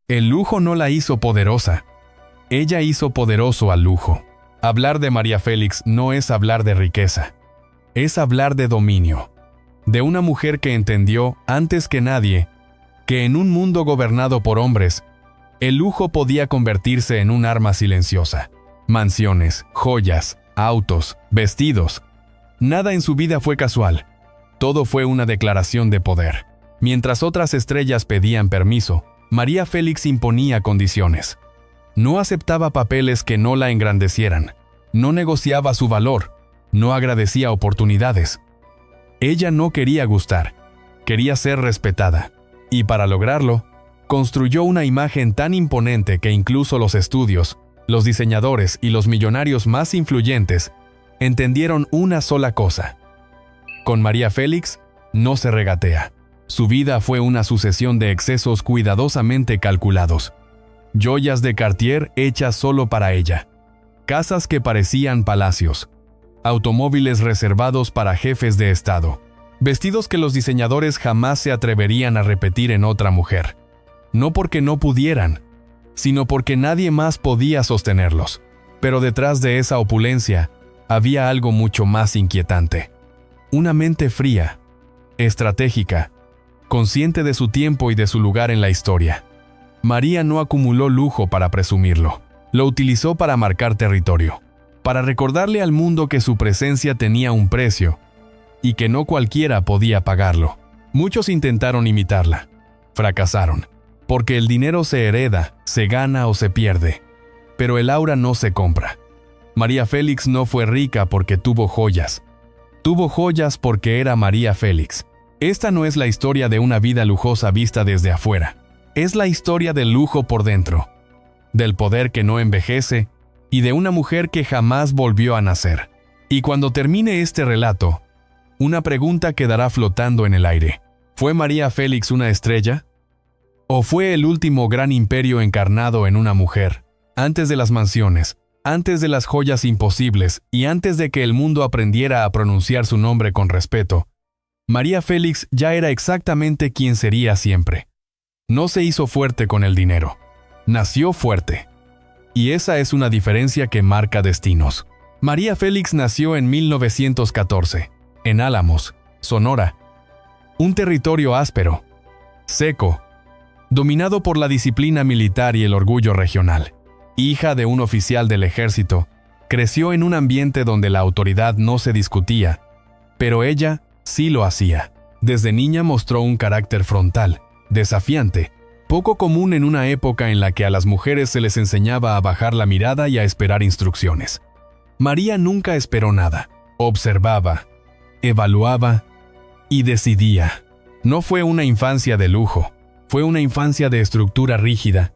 El lujo no la hizo poderosa. Ella hizo poderoso al lujo. Hablar de María Félix no es hablar de riqueza. Es hablar de dominio. De una mujer que entendió, antes que nadie, que en un mundo gobernado por hombres, el lujo podía convertirse en un arma silenciosa. Mansiones, joyas, autos, vestidos. Nada en su vida fue casual. Todo fue una declaración de poder. Mientras otras estrellas pedían permiso, María Félix imponía condiciones. No aceptaba papeles que no la engrandecieran. No negociaba su valor. No agradecía oportunidades. Ella no quería gustar. Quería ser respetada. Y para lograrlo, construyó una imagen tan imponente que incluso los estudios, los diseñadores y los millonarios más influyentes entendieron una sola cosa. Con María Félix no se regatea. Su vida fue una sucesión de excesos cuidadosamente calculados. Joyas de Cartier hechas solo para ella. Casas que parecían palacios. Automóviles reservados para jefes de estado. Vestidos que los diseñadores jamás se atreverían a repetir en otra mujer. No porque no pudieran, sino porque nadie más podía sostenerlos. Pero detrás de esa opulencia había algo mucho más inquietante. Una mente fría, estratégica, consciente de su tiempo y de su lugar en la historia. María no acumuló lujo para presumirlo. Lo utilizó para marcar territorio, para recordarle al mundo que su presencia tenía un precio y que no cualquiera podía pagarlo. Muchos intentaron imitarla. Fracasaron, porque el dinero se hereda, se gana o se pierde. Pero el aura no se compra. María Félix no fue rica porque tuvo joyas. Tuvo joyas porque era María Félix. Esta no es la historia de una vida lujosa vista desde afuera. Es la historia del lujo por dentro, del poder que no envejece y de una mujer que jamás volvió a nacer. Y cuando termine este relato, una pregunta quedará flotando en el aire. ¿Fue María Félix una estrella? ¿O fue el último gran imperio encarnado en una mujer? Antes de las mansiones, antes de las joyas imposibles y antes de que el mundo aprendiera a pronunciar su nombre con respeto, María Félix ya era exactamente quien sería siempre. No se hizo fuerte con el dinero. Nació fuerte. Y esa es una diferencia que marca destinos. María Félix nació en 1914, en Álamos, Sonora. Un territorio áspero, seco, dominado por la disciplina militar y el orgullo regional. Hija de un oficial del ejército, creció en un ambiente donde la autoridad no se discutía, pero ella sí lo hacía. Desde niña mostró un carácter frontal, desafiante, poco común en una época en la que a las mujeres se les enseñaba a bajar la mirada y a esperar instrucciones. María nunca esperó nada. Observaba, evaluaba y decidía. No fue una infancia de lujo, fue una infancia de estructura rígida,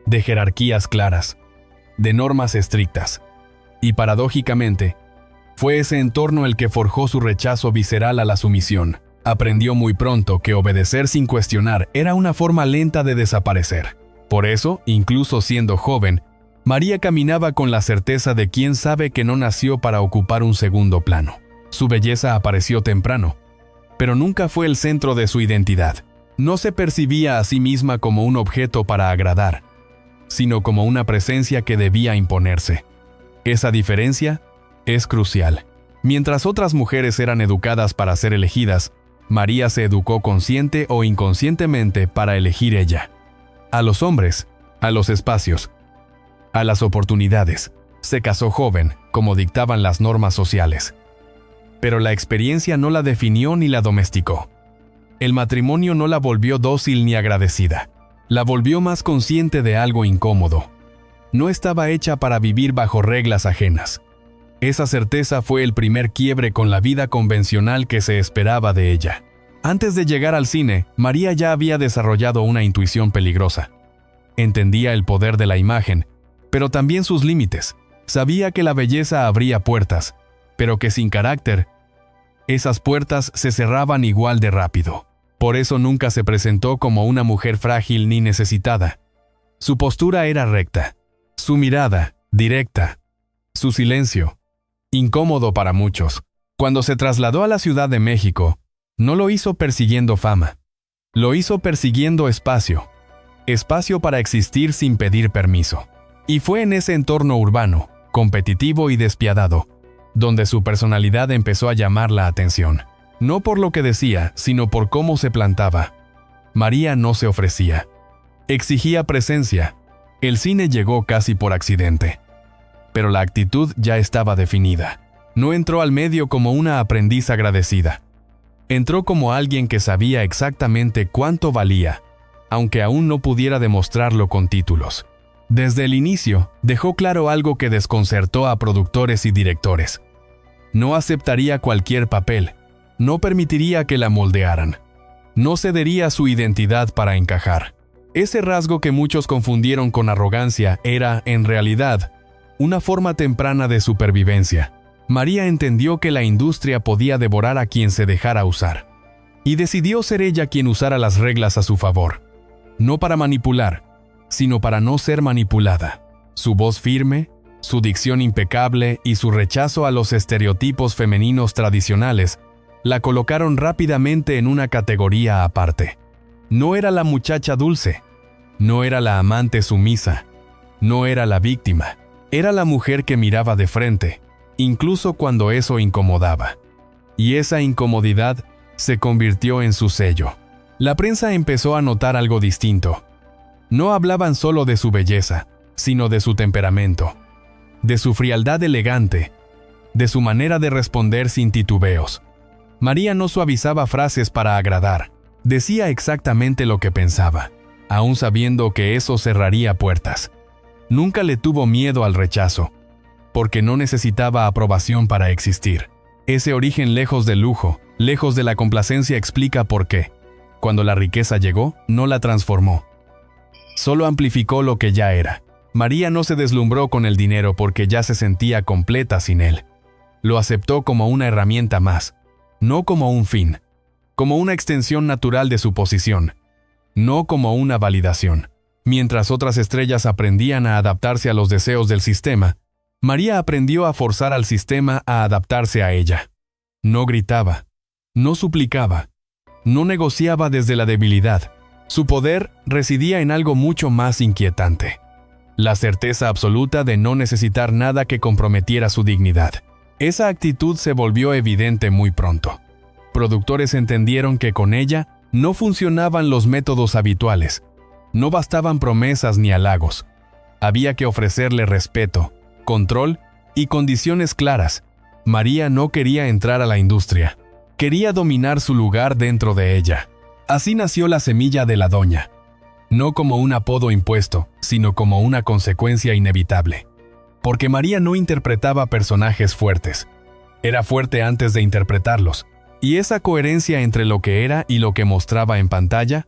de jerarquías claras, de normas estrictas. Y paradójicamente, fue ese entorno el que forjó su rechazo visceral a la sumisión. Aprendió muy pronto que obedecer sin cuestionar era una forma lenta de desaparecer. Por eso, incluso siendo joven, María caminaba con la certeza de quien sabe que no nació para ocupar un segundo plano. Su belleza apareció temprano, pero nunca fue el centro de su identidad. No se percibía a sí misma como un objeto para agradar, sino como una presencia que debía imponerse. Esa diferencia es crucial. Mientras otras mujeres eran educadas para ser elegidas, María se educó consciente o inconscientemente para elegir ella. A los hombres, a los espacios, a las oportunidades. Se casó joven, como dictaban las normas sociales. Pero la experiencia no la definió ni la domesticó. El matrimonio no la volvió dócil ni agradecida. La volvió más consciente de algo incómodo. No estaba hecha para vivir bajo reglas ajenas. Esa certeza fue el primer quiebre con la vida convencional que se esperaba de ella. Antes de llegar al cine, María ya había desarrollado una intuición peligrosa. Entendía el poder de la imagen, pero también sus límites. Sabía que la belleza abría puertas, pero que sin carácter, esas puertas se cerraban igual de rápido. Por eso nunca se presentó como una mujer frágil ni necesitada. Su postura era recta, su mirada, directa, su silencio, incómodo para muchos. Cuando se trasladó a la Ciudad de México, no lo hizo persiguiendo fama, lo hizo persiguiendo espacio. espacio para existir sin pedir permiso. Y fue en ese entorno urbano, competitivo y despiadado, donde su personalidad empezó a llamar la atención. No por lo que decía, sino por cómo se plantaba. María no se ofrecía. Exigía presencia. El cine llegó casi por accidente. Pero la actitud ya estaba definida. No entró al medio como una aprendiz agradecida. Entró como alguien que sabía exactamente cuánto valía, aunque aún no pudiera demostrarlo con títulos. Desde el inicio, dejó claro algo que desconcertó a productores y directores. No aceptaría cualquier papel, no permitiría que la moldearan, no cedería su identidad para encajar. Ese rasgo que muchos confundieron con arrogancia era, en realidad, una forma temprana de supervivencia. María entendió que la industria podía devorar a quien se dejara usar, y decidió ser ella quien usara las reglas a su favor, no para manipular, sino para no ser manipulada. Su voz firme, su dicción impecable y su rechazo a los estereotipos femeninos tradicionales la colocaron rápidamente en una categoría aparte. No era la muchacha dulce, no era la amante sumisa, no era la víctima, era la mujer que miraba de frente, incluso cuando eso incomodaba. Y esa incomodidad se convirtió en su sello. La prensa empezó a notar algo distinto. No hablaban solo de su belleza, sino de su temperamento, de su frialdad elegante, de su manera de responder sin titubeos. María no suavizaba frases para agradar, decía exactamente lo que pensaba, aún sabiendo que eso cerraría puertas. Nunca le tuvo miedo al rechazo, porque no necesitaba aprobación para existir. Ese origen lejos del lujo, lejos de la complacencia explica por qué. Cuando la riqueza llegó, no la transformó. Solo amplificó lo que ya era. María no se deslumbró con el dinero porque ya se sentía completa sin él. Lo aceptó como una herramienta más, no como un fin, como una extensión natural de su posición, no como una validación. Mientras otras estrellas aprendían a adaptarse a los deseos del sistema, María aprendió a forzar al sistema a adaptarse a ella. No gritaba, no suplicaba, no negociaba desde la debilidad. Su poder residía en algo mucho más inquietante: la certeza absoluta de no necesitar nada que comprometiera su dignidad. Esa actitud se volvió evidente muy pronto. Productores entendieron que con ella no funcionaban los métodos habituales. No bastaban promesas ni halagos. Había que ofrecerle respeto, control y condiciones claras. María no quería entrar a la industria. Quería dominar su lugar dentro de ella. Así nació la semilla de la doña. No como un apodo impuesto, sino como una consecuencia inevitable. Porque María no interpretaba personajes fuertes. Era fuerte antes de interpretarlos. Y esa coherencia entre lo que era y lo que mostraba en pantalla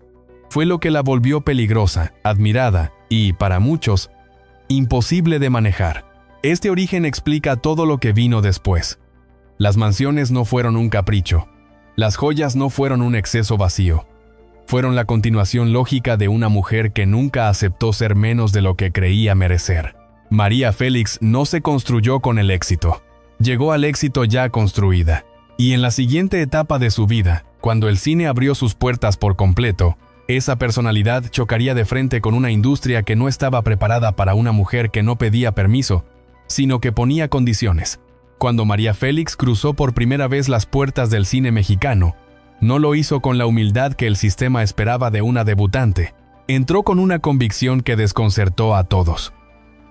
fue lo que la volvió peligrosa, admirada y, para muchos, imposible de manejar. Este origen explica todo lo que vino después. Las mansiones no fueron un capricho. Las joyas no fueron un exceso vacío. Fueron la continuación lógica de una mujer que nunca aceptó ser menos de lo que creía merecer. María Félix no se construyó con el éxito. Llegó al éxito ya construida. Y en la siguiente etapa de su vida, cuando el cine abrió sus puertas por completo, esa personalidad chocaría de frente con una industria que no estaba preparada para una mujer que no pedía permiso, sino que ponía condiciones. Cuando María Félix cruzó por primera vez las puertas del cine mexicano, no lo hizo con la humildad que el sistema esperaba de una debutante. Entró con una convicción que desconcertó a todos.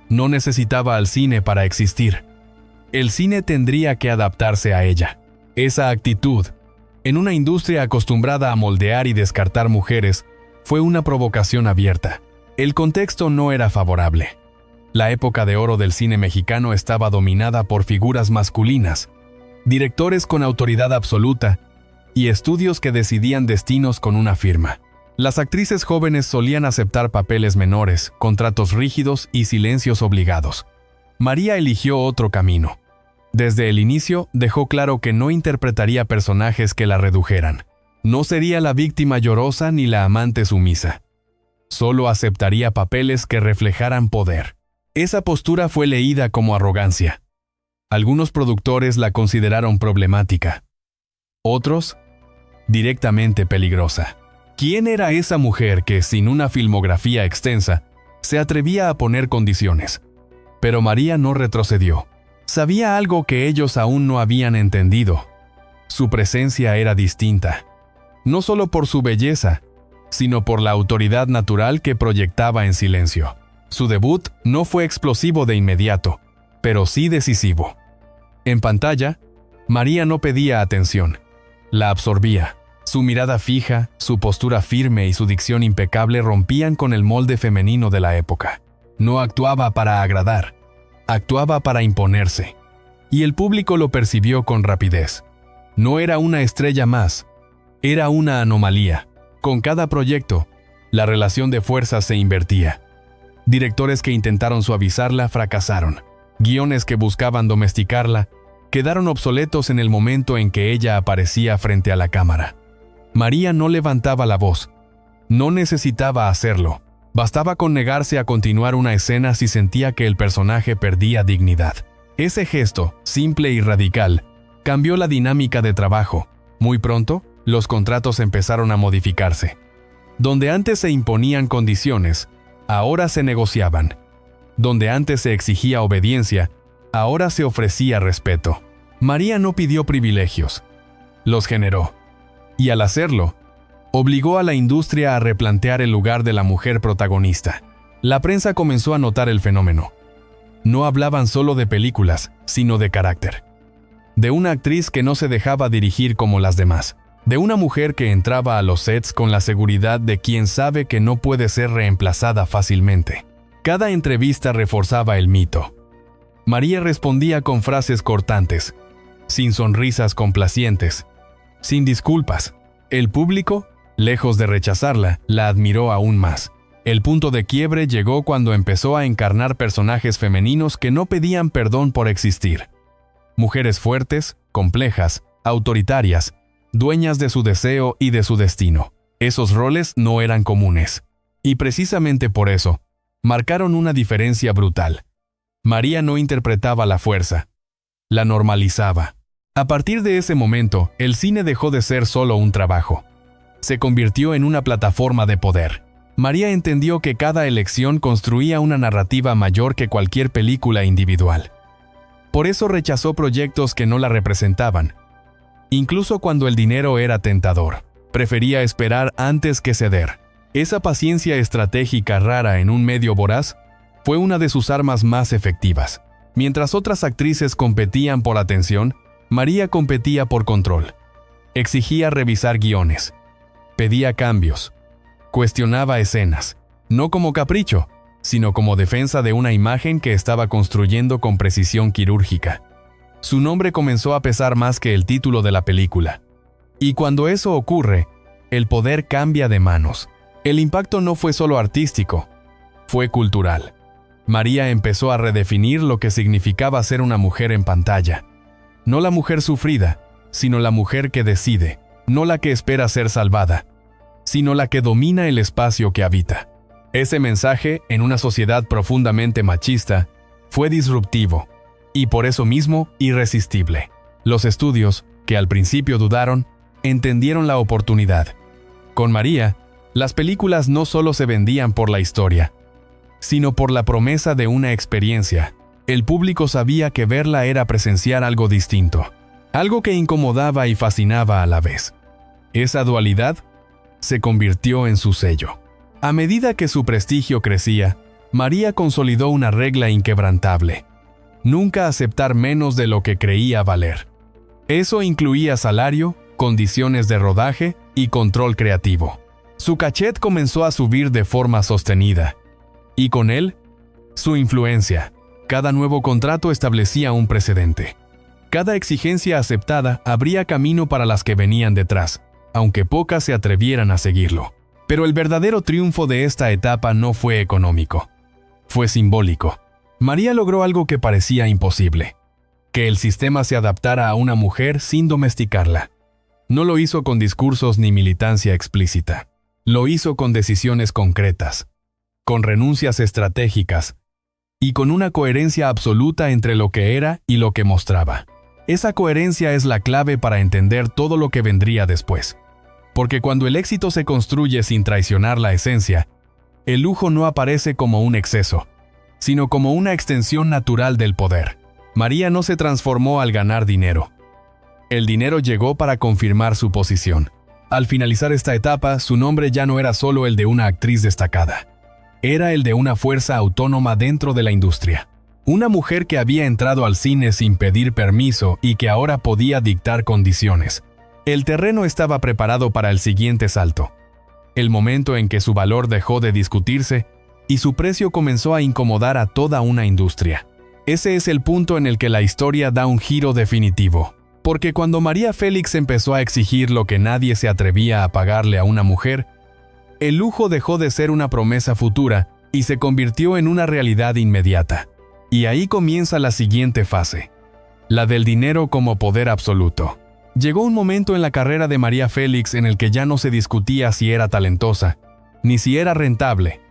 No necesitaba al cine para existir. El cine tendría que adaptarse a ella. Esa actitud, en una industria acostumbrada a moldear y descartar mujeres, fue una provocación abierta. El contexto no era favorable. La época de oro del cine mexicano estaba dominada por figuras masculinas, directores con autoridad absoluta y estudios que decidían destinos con una firma. Las actrices jóvenes solían aceptar papeles menores, contratos rígidos y silencios obligados. María eligió otro camino. Desde el inicio dejó claro que no interpretaría personajes que la redujeran. No sería la víctima llorosa ni la amante sumisa. Solo aceptaría papeles que reflejaran poder. Esa postura fue leída como arrogancia. Algunos productores la consideraron problemática. Otros, directamente peligrosa. ¿Quién era esa mujer que, sin una filmografía extensa, se atrevía a poner condiciones? Pero María no retrocedió. Sabía algo que ellos aún no habían entendido. Su presencia era distinta, no solo por su belleza, sino por la autoridad natural que proyectaba en silencio. Su debut no fue explosivo de inmediato, pero sí decisivo. En pantalla, María no pedía atención, la absorbía. Su mirada fija, su postura firme y su dicción impecable rompían con el molde femenino de la época. No actuaba para agradar, actuaba para imponerse. Y el público lo percibió con rapidez. No era una estrella más, era una anomalía. Con cada proyecto, la relación de fuerzas se invertía. Directores que intentaron suavizarla fracasaron. Guiones que buscaban domesticarla quedaron obsoletos en el momento en que ella aparecía frente a la cámara. María no levantaba la voz. No necesitaba hacerlo. Bastaba con negarse a continuar una escena si sentía que el personaje perdía dignidad. Ese gesto, simple y radical, cambió la dinámica de trabajo. Muy pronto, los contratos empezaron a modificarse. Donde antes se imponían condiciones, ahora se negociaban. Donde antes se exigía obediencia, ahora se ofrecía respeto. María no pidió privilegios, los generó. Y al hacerlo, obligó a la industria a replantear el lugar de la mujer protagonista. La prensa comenzó a notar el fenómeno. No hablaban solo de películas, sino de carácter. De una actriz que no se dejaba dirigir como las demás. De una mujer que entraba a los sets con la seguridad de quien sabe que no puede ser reemplazada fácilmente. Cada entrevista reforzaba el mito. María respondía con frases cortantes, sin sonrisas complacientes, sin disculpas. El público, lejos de rechazarla, la admiró aún más. El punto de quiebre llegó cuando empezó a encarnar personajes femeninos que no pedían perdón por existir. Mujeres fuertes, complejas, autoritarias, dueñas de su deseo y de su destino. Esos roles no eran comunes. Y precisamente por eso, marcaron una diferencia brutal. María no interpretaba la fuerza, la normalizaba. A partir de ese momento, el cine dejó de ser solo un trabajo. Se convirtió en una plataforma de poder. María entendió que cada elección construía una narrativa mayor que cualquier película individual. Por eso rechazó proyectos que no la representaban. Incluso cuando el dinero era tentador, prefería esperar antes que ceder. Esa paciencia estratégica rara en un medio voraz fue una de sus armas más efectivas. Mientras otras actrices competían por atención, María competía por control. Exigía revisar guiones, pedía cambios, cuestionaba escenas, no como capricho, sino como defensa de una imagen que estaba construyendo con precisión quirúrgica. Su nombre comenzó a pesar más que el título de la película. Y cuando eso ocurre, el poder cambia de manos. El impacto no fue solo artístico, fue cultural. María empezó a redefinir lo que significaba ser una mujer en pantalla. No la mujer sufrida, sino la mujer que decide, no la que espera ser salvada, sino la que domina el espacio que habita. Ese mensaje, en una sociedad profundamente machista, fue disruptivo, y por eso mismo irresistible. Los estudios, que al principio dudaron, entendieron la oportunidad. Con María, las películas no solo se vendían por la historia, sino por la promesa de una experiencia. El público sabía que verla era presenciar algo distinto, algo que incomodaba y fascinaba a la vez. Esa dualidad se convirtió en su sello. A medida que su prestigio crecía, María consolidó una regla inquebrantable: nunca aceptar menos de lo que creía valer. Eso incluía salario, condiciones de rodaje y control creativo. Su cachet comenzó a subir de forma sostenida, y con él, su influencia. Cada nuevo contrato establecía un precedente. Cada exigencia aceptada abría camino para las que venían detrás, aunque pocas se atrevieran a seguirlo. Pero el verdadero triunfo de esta etapa no fue económico, fue simbólico. María logró algo que parecía imposible: que el sistema se adaptara a una mujer sin domesticarla. No lo hizo con discursos ni militancia explícita. Lo hizo con decisiones concretas, con renuncias estratégicas y con una coherencia absoluta entre lo que era y lo que mostraba. Esa coherencia es la clave para entender todo lo que vendría después. Porque cuando el éxito se construye sin traicionar la esencia, el lujo no aparece como un exceso, sino como una extensión natural del poder. María no se transformó al ganar dinero. El dinero llegó para confirmar su posición. Al finalizar esta etapa, su nombre ya no era solo el de una actriz destacada. Era el de una fuerza autónoma dentro de la industria. Una mujer que había entrado al cine sin pedir permiso y que ahora podía dictar condiciones. El terreno estaba preparado para el siguiente salto. El momento en que su valor dejó de discutirse y su precio comenzó a incomodar a toda una industria. Ese es el punto en el que la historia da un giro definitivo. Porque cuando María Félix empezó a exigir lo que nadie se atrevía a pagarle a una mujer, el lujo dejó de ser una promesa futura y se convirtió en una realidad inmediata. Y ahí comienza la siguiente fase, la del dinero como poder absoluto. Llegó un momento en la carrera de María Félix en el que ya no se discutía si era talentosa, ni si era rentable,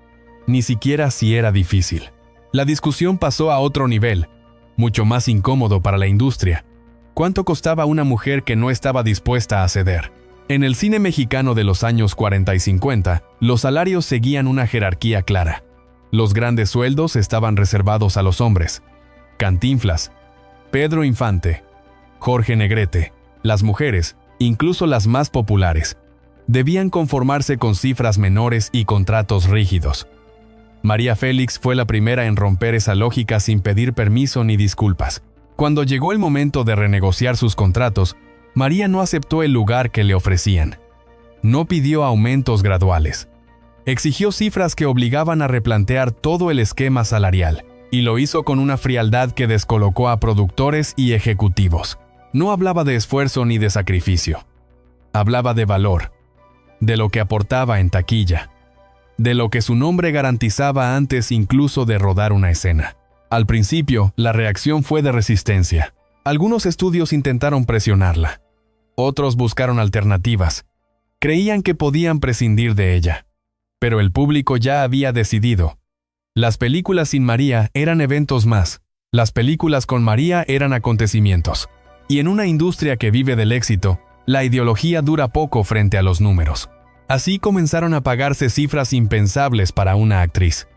ni siquiera si era difícil. La discusión pasó a otro nivel, mucho más incómodo para la industria. ¿Cuánto costaba una mujer que no estaba dispuesta a ceder? En el cine mexicano de los años 40 y 50, los salarios seguían una jerarquía clara. Los grandes sueldos estaban reservados a los hombres. Cantinflas, Pedro Infante, Jorge Negrete. Las mujeres, incluso las más populares, debían conformarse con cifras menores y contratos rígidos. María Félix fue la primera en romper esa lógica sin pedir permiso ni disculpas. Cuando llegó el momento de renegociar sus contratos, María no aceptó el lugar que le ofrecían. No pidió aumentos graduales. Exigió cifras que obligaban a replantear todo el esquema salarial, y lo hizo con una frialdad que descolocó a productores y ejecutivos. No hablaba de esfuerzo ni de sacrificio. Hablaba de valor, de lo que aportaba en taquilla, de lo que su nombre garantizaba antes incluso de rodar una escena. Al principio, la reacción fue de resistencia. Algunos estudios intentaron presionarla. Otros buscaron alternativas. Creían que podían prescindir de ella. Pero el público ya había decidido. Las películas sin María eran eventos más. Las películas con María eran acontecimientos. Y en una industria que vive del éxito, la ideología dura poco frente a los números. Así comenzaron a pagarse cifras impensables para una actriz.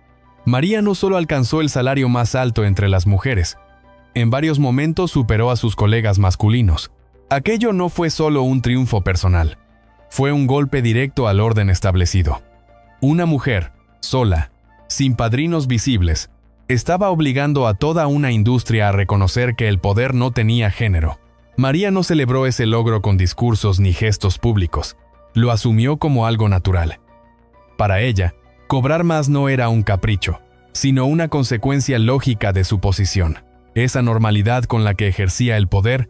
María no solo alcanzó el salario más alto entre las mujeres, en varios momentos superó a sus colegas masculinos. Aquello no fue solo un triunfo personal, fue un golpe directo al orden establecido. Una mujer, sola, sin padrinos visibles, estaba obligando a toda una industria a reconocer que el poder no tenía género. María no celebró ese logro con discursos ni gestos públicos, lo asumió como algo natural. Para ella, cobrar más no era un capricho, sino una consecuencia lógica de su posición. Esa normalidad con la que ejercía el poder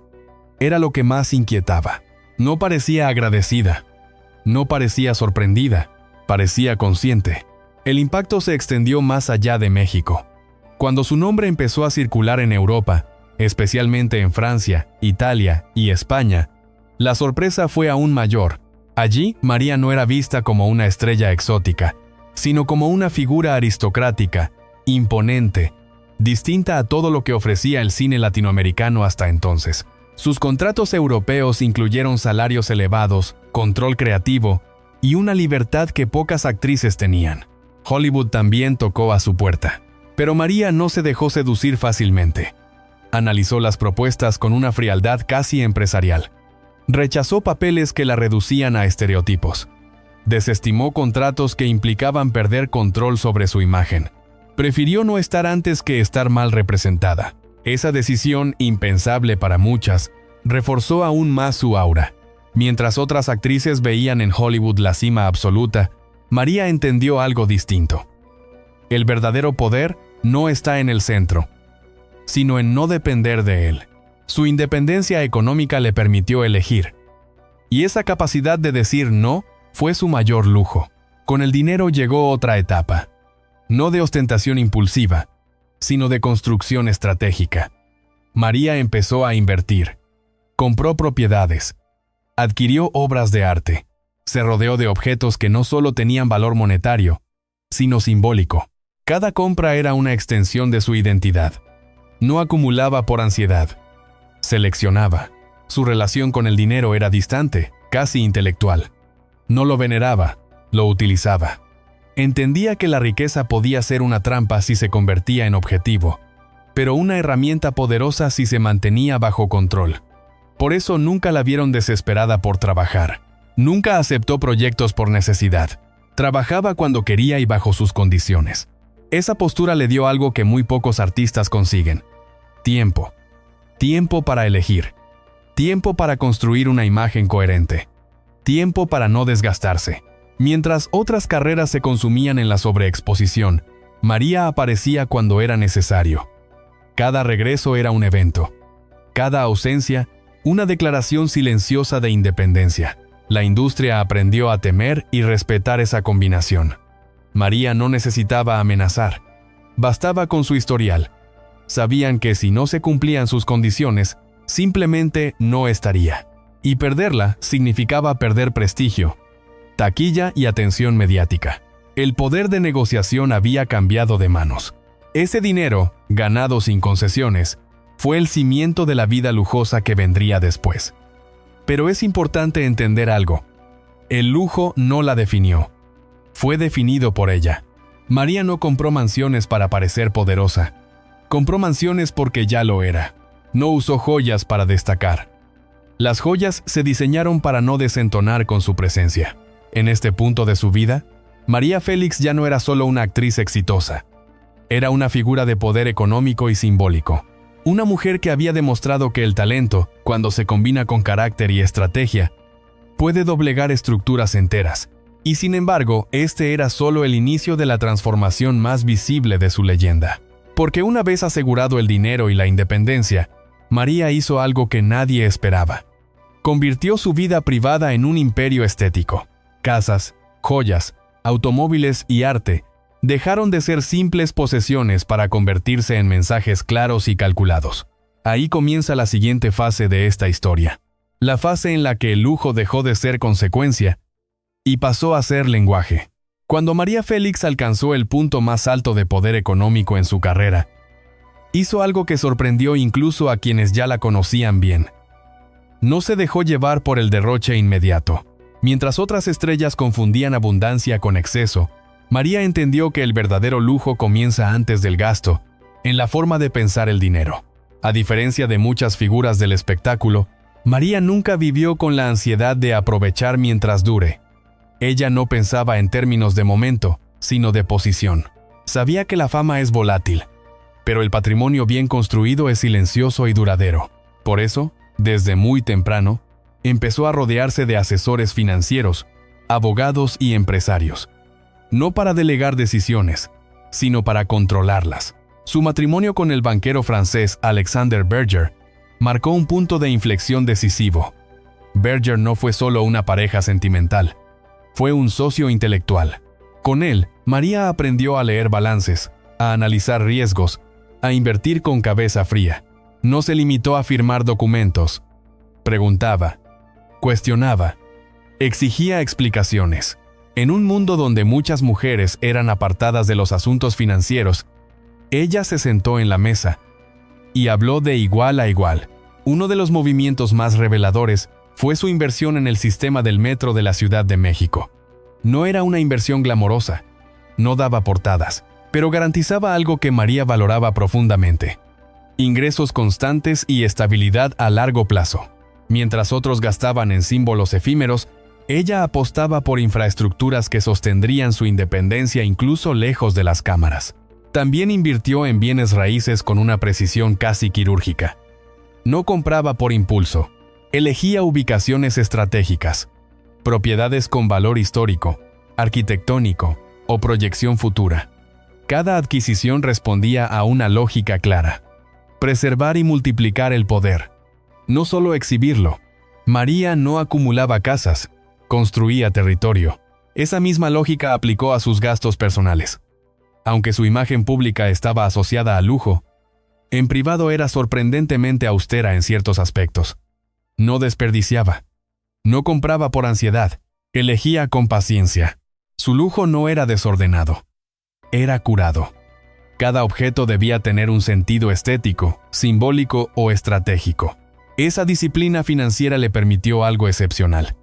era lo que más inquietaba. No parecía agradecida, no parecía sorprendida, parecía consciente. El impacto se extendió más allá de México. Cuando su nombre empezó a circular en Europa, especialmente en Francia, Italia y España, la sorpresa fue aún mayor. Allí, María no era vista como una estrella exótica, sino como una figura aristocrática, imponente, distinta a todo lo que ofrecía el cine latinoamericano hasta entonces. Sus contratos europeos incluyeron salarios elevados, control creativo y una libertad que pocas actrices tenían. Hollywood también tocó a su puerta. Pero María no se dejó seducir fácilmente. Analizó las propuestas con una frialdad casi empresarial. Rechazó papeles que la reducían a estereotipos. Desestimó contratos que implicaban perder control sobre su imagen. Prefirió no estar antes que estar mal representada. Esa decisión, impensable para muchas, reforzó aún más su aura. Mientras otras actrices veían en Hollywood la cima absoluta, María entendió algo distinto. El verdadero poder no está en el centro, sino en no depender de él. Su independencia económica le permitió elegir. Y esa capacidad de decir no fue su mayor lujo. Con el dinero llegó otra etapa. No de ostentación impulsiva, sino de construcción estratégica. María empezó a invertir. Compró propiedades. Adquirió obras de arte. Se rodeó de objetos que no solo tenían valor monetario, sino simbólico. Cada compra era una extensión de su identidad. No acumulaba por ansiedad. Seleccionaba. Su relación con el dinero era distante, casi intelectual. No lo veneraba, lo utilizaba. Entendía que la riqueza podía ser una trampa si se convertía en objetivo, pero una herramienta poderosa si se mantenía bajo control. Por eso nunca la vieron desesperada por trabajar. Nunca aceptó proyectos por necesidad. Trabajaba cuando quería y bajo sus condiciones. Esa postura le dio algo que muy pocos artistas consiguen: tiempo. Tiempo para elegir. Tiempo para construir una imagen coherente. Tiempo para no desgastarse. Mientras otras carreras se consumían en la sobreexposición, María aparecía cuando era necesario. Cada regreso era un evento. Cada ausencia, una declaración silenciosa de independencia. La industria aprendió a temer y respetar esa combinación. María no necesitaba amenazar. Bastaba con su historial. Sabían que si no se cumplían sus condiciones, simplemente no estaría. Y perderla significaba perder prestigio, taquilla y atención mediática. El poder de negociación había cambiado de manos. Ese dinero, ganado sin concesiones, fue el cimiento de la vida lujosa que vendría después. Pero es importante entender algo. El lujo no la definió. Fue definido por ella. María no compró mansiones para parecer poderosa. Compró mansiones porque ya lo era. No usó joyas para destacar. Las joyas se diseñaron para no desentonar con su presencia. En este punto de su vida, María Félix ya no era solo una actriz exitosa. Era una figura de poder económico y simbólico. Una mujer que había demostrado que el talento, cuando se combina con carácter y estrategia, puede doblegar estructuras enteras. Y sin embargo, este era solo el inicio de la transformación más visible de su leyenda. Porque una vez asegurado el dinero y la independencia, María hizo algo que nadie esperaba. Convirtió su vida privada en un imperio estético. Casas, joyas, automóviles y arte dejaron de ser simples posesiones para convertirse en mensajes claros y calculados. Ahí comienza la siguiente fase de esta historia. La fase en la que el lujo dejó de ser consecuencia y pasó a ser lenguaje. Cuando María Félix alcanzó el punto más alto de poder económico en su carrera, hizo algo que sorprendió incluso a quienes ya la conocían bien. No se dejó llevar por el derroche inmediato. Mientras otras estrellas confundían abundancia con exceso, María entendió que el verdadero lujo comienza antes del gasto, en la forma de pensar el dinero. A diferencia de muchas figuras del espectáculo, María nunca vivió con la ansiedad de aprovechar mientras dure. Ella no pensaba en términos de momento, sino de posición. Sabía que la fama es volátil, pero el patrimonio bien construido es silencioso y duradero. Por eso, desde muy temprano, empezó a rodearse de asesores financieros, abogados y empresarios. No para delegar decisiones, sino para controlarlas. Su matrimonio con el banquero francés Alexander Berger marcó un punto de inflexión decisivo. Berger no fue solo una pareja sentimental, fue un socio intelectual. Con él, María aprendió a leer balances, a analizar riesgos, a invertir con cabeza fría. No se limitó a firmar documentos. Preguntaba, cuestionaba, exigía explicaciones. En un mundo donde muchas mujeres eran apartadas de los asuntos financieros, ella se sentó en la mesa y habló de igual a igual. Uno de los movimientos más reveladores fue su inversión en el sistema del metro de la Ciudad de México. No era una inversión glamorosa, no daba portadas, pero garantizaba algo que María valoraba profundamente: ingresos constantes y estabilidad a largo plazo. Mientras otros gastaban en símbolos efímeros, ella apostaba por infraestructuras que sostendrían su independencia incluso lejos de las cámaras. También invirtió en bienes raíces con una precisión casi quirúrgica. No compraba por impulso. Elegía ubicaciones estratégicas, propiedades con valor histórico, arquitectónico o proyección futura. Cada adquisición respondía a una lógica clara: preservar y multiplicar el poder, no solo exhibirlo. María no acumulaba casas, construía territorio. Esa misma lógica aplicó a sus gastos personales. Aunque su imagen pública estaba asociada al lujo, en privado era sorprendentemente austera en ciertos aspectos. No desperdiciaba. No compraba por ansiedad. Elegía con paciencia. Su lujo no era desordenado. Era curado. Cada objeto debía tener un sentido estético, simbólico o estratégico. Esa disciplina financiera le permitió algo excepcional: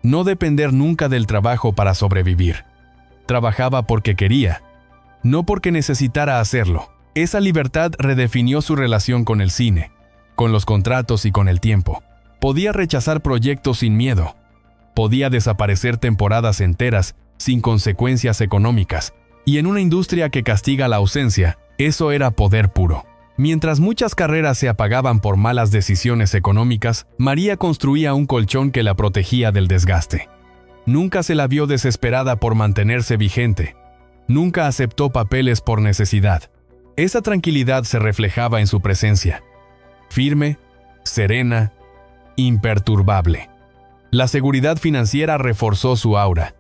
No depender nunca del trabajo para sobrevivir. Trabajaba porque quería, no porque necesitara hacerlo. Esa libertad redefinió su relación con el cine, con los contratos y con el tiempo. Podía rechazar proyectos sin miedo. Podía desaparecer temporadas enteras sin consecuencias económicas. Y en una industria que castiga la ausencia, eso era poder puro. Mientras muchas carreras se apagaban por malas decisiones económicas, María construía un colchón que la protegía del desgaste. Nunca se la vio desesperada por mantenerse vigente. Nunca aceptó papeles por necesidad. Esa tranquilidad se reflejaba en su presencia. Firme, serena, imperturbable. La seguridad financiera reforzó su aura.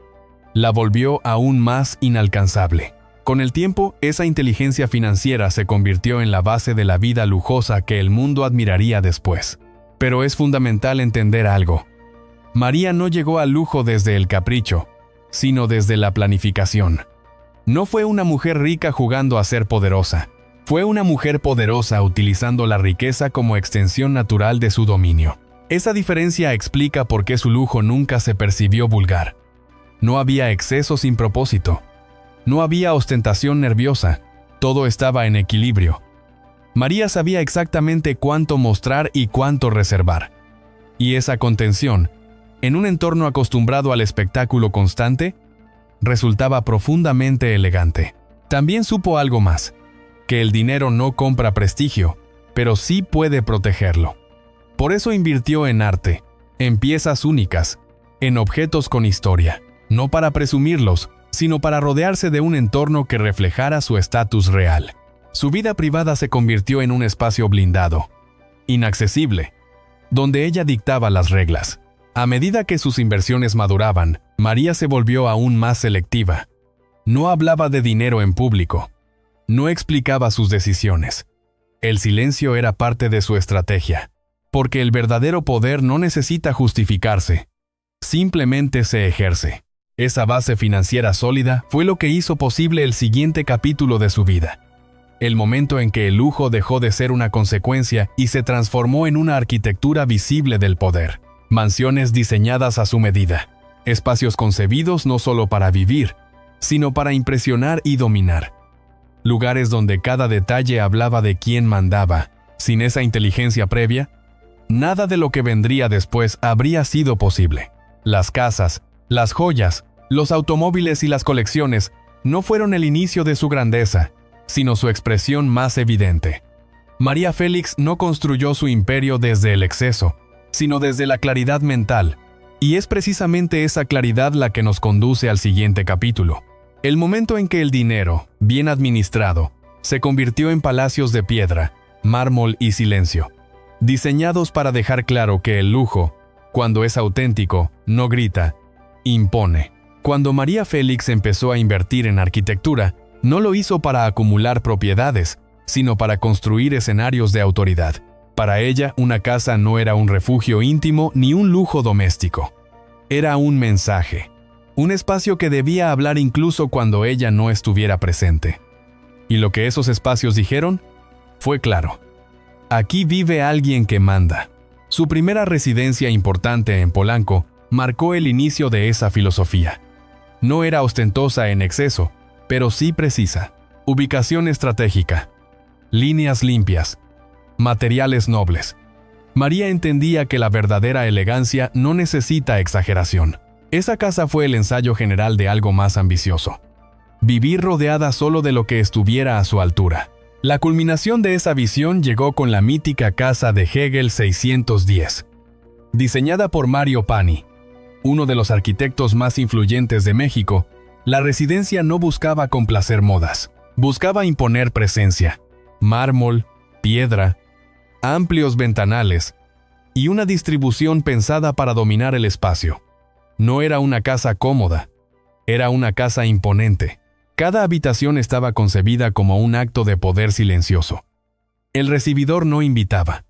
La volvió aún más inalcanzable. Con el tiempo, esa inteligencia financiera se convirtió en la base de la vida lujosa que el mundo admiraría después. Pero es fundamental entender algo. María no llegó al lujo desde el capricho, sino desde la planificación. No fue una mujer rica jugando a ser poderosa. Fue una mujer poderosa utilizando la riqueza como extensión natural de su dominio. Esa diferencia explica por qué su lujo nunca se percibió vulgar. No había exceso sin propósito. No había ostentación nerviosa. Todo estaba en equilibrio. María sabía exactamente cuánto mostrar y cuánto reservar. Y esa contención, en un entorno acostumbrado al espectáculo constante, resultaba profundamente elegante. También supo algo más, que el dinero no compra prestigio, pero sí puede protegerlo. Por eso invirtió en arte, en piezas únicas, en objetos con historia, no para presumirlos, sino para rodearse de un entorno que reflejara su estatus real. Su vida privada se convirtió en un espacio blindado, inaccesible, donde ella dictaba las reglas. A medida que sus inversiones maduraban, María se volvió aún más selectiva. No hablaba de dinero en público. No explicaba sus decisiones. El silencio era parte de su estrategia, porque el verdadero poder no necesita justificarse. Simplemente se ejerce. Esa base financiera sólida fue lo que hizo posible el siguiente capítulo de su vida. El momento en que el lujo dejó de ser una consecuencia y se transformó en una arquitectura visible del poder. Mansiones diseñadas a su medida. Espacios concebidos no solo para vivir, sino para impresionar y dominar. Lugares donde cada detalle hablaba de quién mandaba. Sin esa inteligencia previa, nada de lo que vendría después habría sido posible. Las casas, las joyas, los automóviles y las colecciones no fueron el inicio de su grandeza, sino su expresión más evidente. María Félix no construyó su imperio desde el exceso, sino desde la claridad mental, y es precisamente esa claridad la que nos conduce al siguiente capítulo. El momento en que el dinero, bien administrado, se convirtió en palacios de piedra, mármol y silencio, diseñados para dejar claro que el lujo, cuando es auténtico, no grita, impone. Cuando María Félix empezó a invertir en arquitectura, no lo hizo para acumular propiedades, sino para construir escenarios de autoridad. Para ella, una casa no era un refugio íntimo ni un lujo doméstico. Era un mensaje, un espacio que debía hablar incluso cuando ella no estuviera presente. Y lo que esos espacios dijeron fue claro. Aquí vive alguien que manda. Su primera residencia importante en Polanco marcó el inicio de esa filosofía. No era ostentosa en exceso, pero sí precisa. Ubicación estratégica, líneas limpias, materiales nobles. María entendía que la verdadera elegancia no necesita exageración. Esa casa fue el ensayo general de algo más ambicioso. Vivir rodeada solo de lo que estuviera a su altura. La culminación de esa visión llegó con la mítica casa de Hegel 610. Diseñada por Mario Pani, uno de los arquitectos más influyentes de México, la residencia no buscaba complacer modas. Buscaba imponer presencia. Mármol, piedra, amplios ventanales y una distribución pensada para dominar el espacio. No era una casa cómoda, era una casa imponente. Cada habitación estaba concebida como un acto de poder silencioso. El recibidor no invitaba,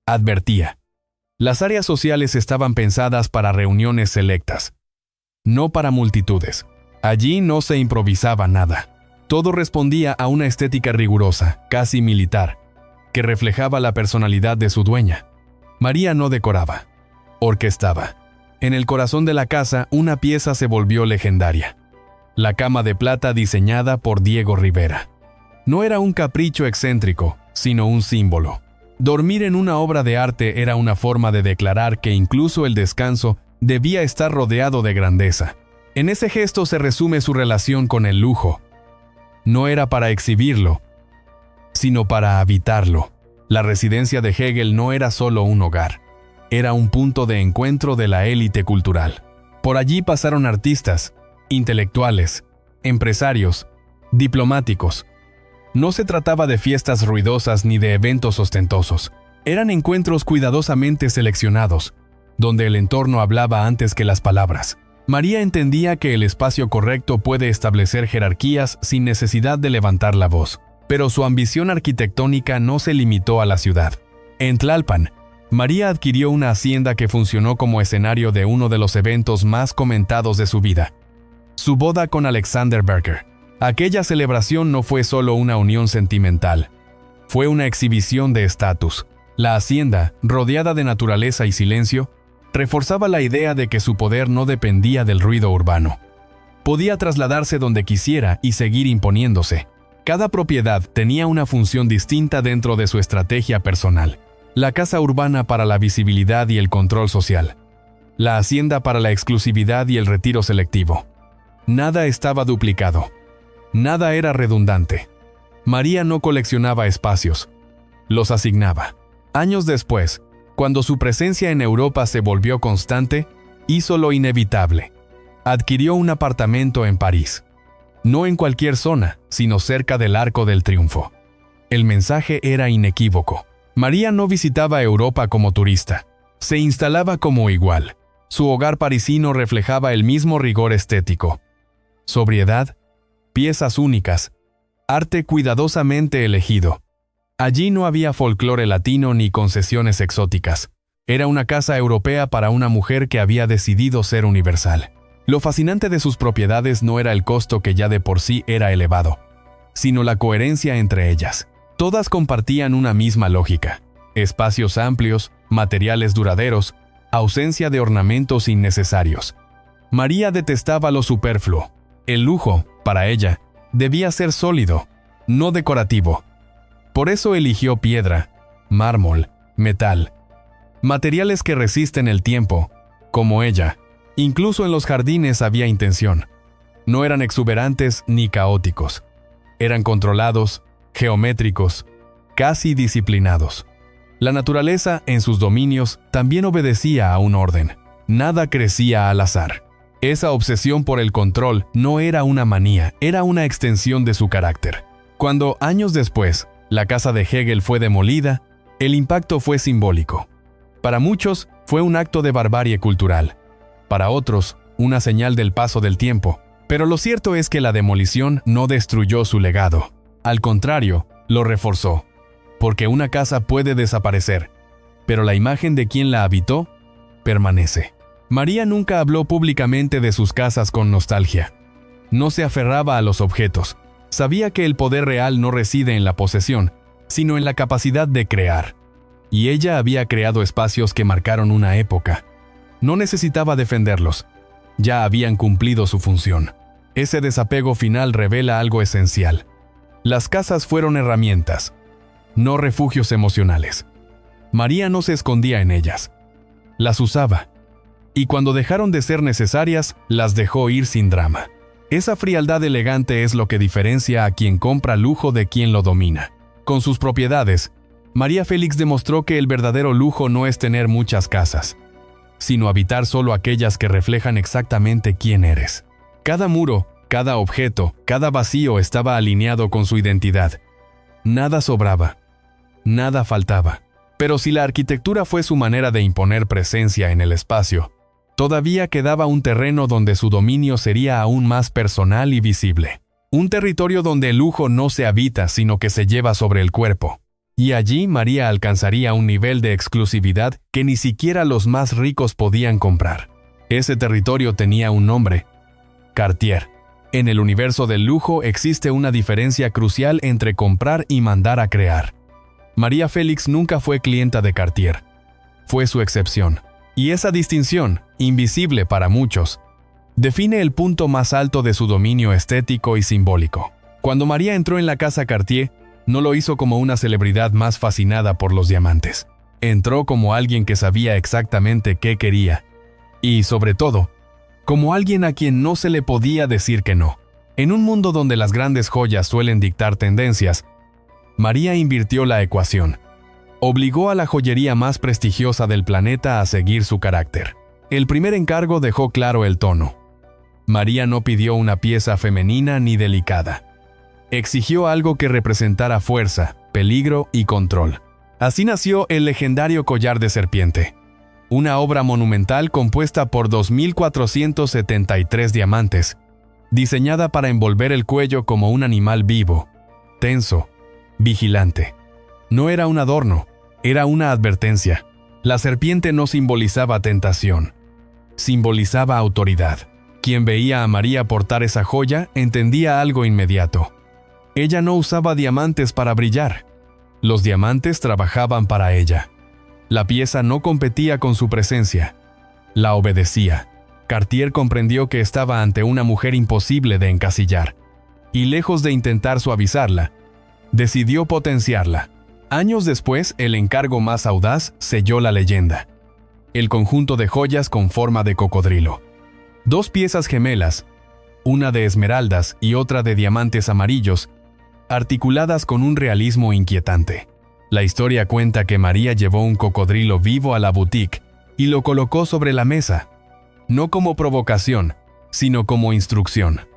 advertía. Las áreas sociales estaban pensadas para reuniones selectas, no para multitudes. Allí no se improvisaba nada. Todo respondía a una estética rigurosa, casi militar, que reflejaba la personalidad de su dueña. María no decoraba, orquestaba. En el corazón de la casa, una pieza se volvió legendaria: la cama de plata diseñada por Diego Rivera. No era un capricho excéntrico, sino un símbolo. Dormir en una obra de arte era una forma de declarar que incluso el descanso debía estar rodeado de grandeza. En ese gesto se resume su relación con el lujo. No era para exhibirlo, sino para habitarlo. La residencia de Hegel no era solo un hogar, era un punto de encuentro de la élite cultural. Por allí pasaron artistas, intelectuales, empresarios, diplomáticos. No se trataba de fiestas ruidosas ni de eventos ostentosos. Eran encuentros cuidadosamente seleccionados, donde el entorno hablaba antes que las palabras. María entendía que el espacio correcto puede establecer jerarquías sin necesidad de levantar la voz. Pero su ambición arquitectónica no se limitó a la ciudad. En Tlalpan, María adquirió una hacienda que funcionó como escenario de uno de los eventos más comentados de su vida: su boda con Alexander Berker. Aquella celebración no fue solo una unión sentimental, fue una exhibición de estatus. La hacienda, rodeada de naturaleza y silencio, reforzaba la idea de que su poder no dependía del ruido urbano. Podía trasladarse donde quisiera y seguir imponiéndose. Cada propiedad tenía una función distinta dentro de su estrategia personal: la casa urbana para la visibilidad y el control social, la hacienda para la exclusividad y el retiro selectivo. Nada estaba duplicado. Nada era redundante. María no coleccionaba espacios, los asignaba. Años después, cuando su presencia en Europa se volvió constante, hizo lo inevitable: adquirió un apartamento en París. No en cualquier zona, sino cerca del Arco del Triunfo. El mensaje era inequívoco. María no visitaba Europa como turista, se instalaba como igual. Su hogar parisino reflejaba el mismo rigor estético: sobriedad, piezas únicas, arte cuidadosamente elegido. Allí no había folclore latino ni concesiones exóticas. Era una casa europea para una mujer que había decidido ser universal. Lo fascinante de sus propiedades no era el costo, que ya de por sí era elevado, sino la coherencia entre ellas. Todas compartían una misma lógica: espacios amplios, materiales duraderos, ausencia de ornamentos innecesarios. María detestaba lo superfluo. El lujo, para ella, debía ser sólido, no decorativo. Por eso eligió piedra, mármol, metal, materiales que resisten el tiempo, como ella. Incluso en los jardines había intención. No eran exuberantes ni caóticos. Eran controlados, geométricos, casi disciplinados. La naturaleza, en sus dominios, también obedecía a un orden. Nada crecía al azar. Esa obsesión por el control no era una manía, era una extensión de su carácter. Cuando, años después, la casa de Hegel fue demolida, el impacto fue simbólico. Para muchos, fue un acto de barbarie cultural. Para otros, una señal del paso del tiempo. Pero lo cierto es que la demolición no destruyó su legado. Al contrario, lo reforzó. Porque una casa puede desaparecer, pero la imagen de quien la habitó permanece. María nunca habló públicamente de sus casas con nostalgia. No se aferraba a los objetos. Sabía que el poder real no reside en la posesión, sino en la capacidad de crear. Y ella había creado espacios que marcaron una época. No necesitaba defenderlos. Ya habían cumplido su función. Ese desapego final revela algo esencial. Las casas fueron herramientas, no refugios emocionales. María no se escondía en ellas. Las usaba. Y cuando dejaron de ser necesarias, las dejó ir sin drama. Esa frialdad elegante es lo que diferencia a quien compra lujo de quien lo domina. Con sus propiedades, María Félix demostró que el verdadero lujo no es tener muchas casas, sino habitar solo aquellas que reflejan exactamente quién eres. Cada muro, cada objeto, cada vacío estaba alineado con su identidad. Nada sobraba, nada faltaba. Pero si la arquitectura fue su manera de imponer presencia en el espacio, todavía quedaba un terreno donde su dominio sería aún más personal y visible. Un territorio donde el lujo no se habita, sino que se lleva sobre el cuerpo. Y allí María alcanzaría un nivel de exclusividad que ni siquiera los más ricos podían comprar. Ese territorio tenía un nombre: Cartier. En el universo del lujo existe una diferencia crucial entre comprar y mandar a crear. María Félix nunca fue clienta de Cartier. Fue su excepción. Y esa distinción, invisible para muchos, define el punto más alto de su dominio estético y simbólico. Cuando María entró en la casa Cartier, no lo hizo como una celebridad más fascinada por los diamantes. Entró como alguien que sabía exactamente qué quería. Y, sobre todo, como alguien a quien no se le podía decir que no. En un mundo donde las grandes joyas suelen dictar tendencias, María invirtió la ecuación. Obligó a la joyería más prestigiosa del planeta a seguir su carácter. El primer encargo dejó claro el tono. María no pidió una pieza femenina ni delicada. Exigió algo que representara fuerza, peligro y control. Así nació el legendario collar de serpiente, una obra monumental compuesta por 2.473 diamantes, diseñada para envolver el cuello como un animal vivo, tenso, vigilante. No era un adorno, era una advertencia. La serpiente no simbolizaba tentación, simbolizaba autoridad. Quien veía a María portar esa joya entendía algo inmediato. Ella no usaba diamantes para brillar. Los diamantes trabajaban para ella. La pieza no competía con su presencia, la obedecía. Cartier comprendió que estaba ante una mujer imposible de encasillar, y lejos de intentar suavizarla, decidió potenciarla. Años después, el encargo más audaz selló la leyenda. El conjunto de joyas con forma de cocodrilo. 2 piezas gemelas, una de esmeraldas y otra de diamantes amarillos, articuladas con un realismo inquietante. La historia cuenta que María llevó un cocodrilo vivo a la boutique y lo colocó sobre la mesa, no como provocación, sino como instrucción.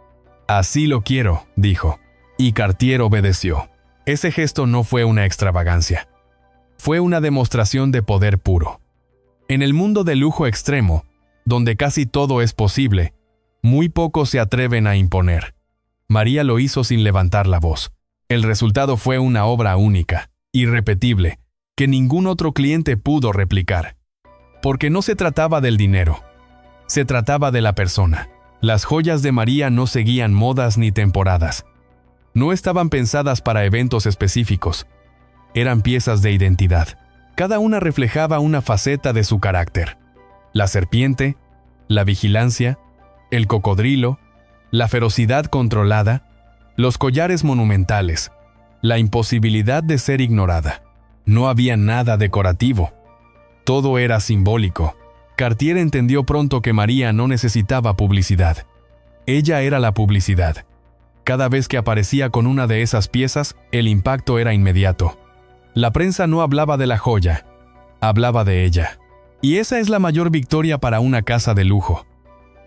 «Así lo quiero», dijo, y Cartier obedeció. Ese gesto no fue una extravagancia. Fue una demostración de poder puro. En el mundo del lujo extremo, donde casi todo es posible, muy pocos se atreven a imponer. María lo hizo sin levantar la voz. El resultado fue una obra única, irrepetible, que ningún otro cliente pudo replicar. Porque no se trataba del dinero, se trataba de la persona. Las joyas de María no seguían modas ni temporadas. No estaban pensadas para eventos específicos. Eran piezas de identidad. Cada una reflejaba una faceta de su carácter. La serpiente, la vigilancia, el cocodrilo, la ferocidad controlada, los collares monumentales, la imposibilidad de ser ignorada. No había nada decorativo. Todo era simbólico. Cartier entendió pronto que María no necesitaba publicidad. Ella era la publicidad. Cada vez que aparecía con una de esas piezas, el impacto era inmediato. La prensa no hablaba de la joya, hablaba de ella. Y esa es la mayor victoria para una casa de lujo.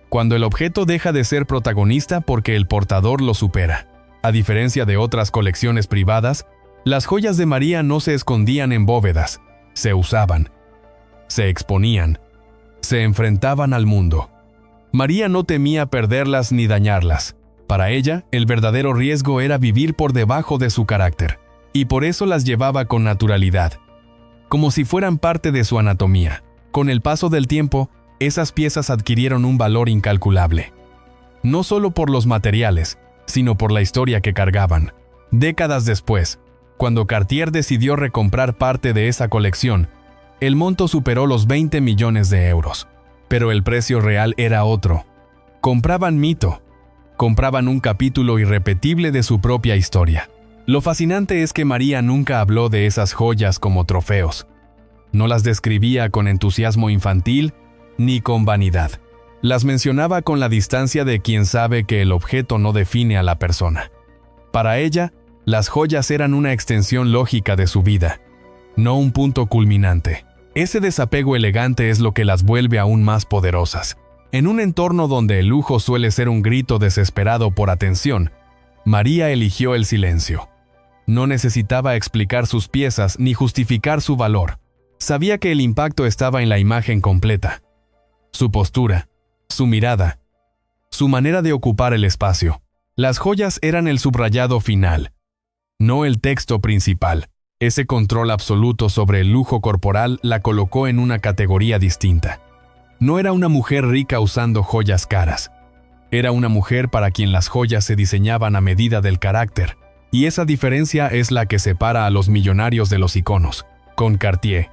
Cuando el objeto deja de ser protagonista porque el portador lo supera. A diferencia de otras colecciones privadas, las joyas de María no se escondían en bóvedas, se usaban, se exponían, se enfrentaban al mundo. María no temía perderlas ni dañarlas. Para ella, el verdadero riesgo era vivir por debajo de su carácter, y por eso las llevaba con naturalidad, como si fueran parte de su anatomía. Con el paso del tiempo, esas piezas adquirieron un valor incalculable. No solo por los materiales, sino por la historia que cargaban. Décadas después, cuando Cartier decidió recomprar parte de esa colección, el monto superó los 20 millones de euros. Pero el precio real era otro. Compraban mito. Compraban un capítulo irrepetible de su propia historia. Lo fascinante es que María nunca habló de esas joyas como trofeos. No las describía con entusiasmo infantil ni con vanidad. Las mencionaba con la distancia de quien sabe que el objeto no define a la persona. Para ella, las joyas eran una extensión lógica de su vida, no un punto culminante. Ese desapego elegante es lo que las vuelve aún más poderosas. En un entorno donde el lujo suele ser un grito desesperado por atención, María eligió el silencio. No necesitaba explicar sus piezas ni justificar su valor. Sabía que el impacto estaba en la imagen completa. Su postura, su mirada, su manera de ocupar el espacio. Las joyas eran el subrayado final, no el texto principal. Ese control absoluto sobre el lujo corporal la colocó en una categoría distinta. No era una mujer rica usando joyas caras. Era una mujer para quien las joyas se diseñaban a medida del carácter. Y esa diferencia es la que separa a los millonarios de los iconos. Con Cartier,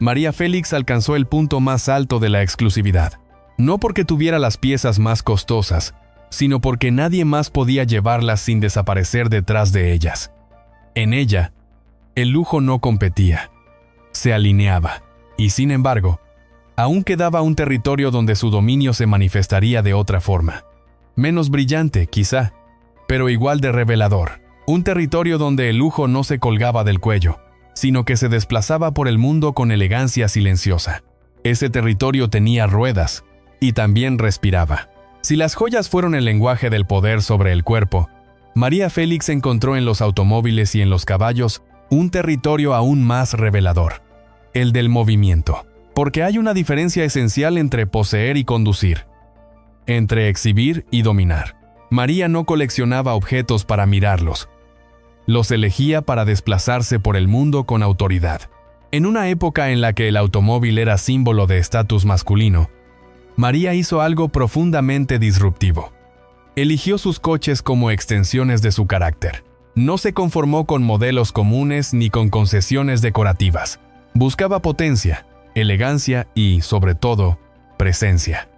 María Félix alcanzó el punto más alto de la exclusividad. No porque tuviera las piezas más costosas, sino porque nadie más podía llevarlas sin desaparecer detrás de ellas. En ella, el lujo no competía, se alineaba, y sin embargo, aún quedaba un territorio donde su dominio se manifestaría de otra forma. Menos brillante, quizá, pero igual de revelador. Un territorio donde el lujo no se colgaba del cuello, sino que se desplazaba por el mundo con elegancia silenciosa. Ese territorio tenía ruedas, y también respiraba. Si las joyas fueron el lenguaje del poder sobre el cuerpo, María Félix encontró en los automóviles y en los caballos un territorio aún más revelador, el del movimiento. Porque hay una diferencia esencial entre poseer y conducir, entre exhibir y dominar. María no coleccionaba objetos para mirarlos, los elegía para desplazarse por el mundo con autoridad. En una época en la que el automóvil era símbolo de estatus masculino, María hizo algo profundamente disruptivo. Eligió sus coches como extensiones de su carácter. No se conformó con modelos comunes ni con concesiones decorativas. Buscaba potencia, elegancia y, sobre todo, presencia.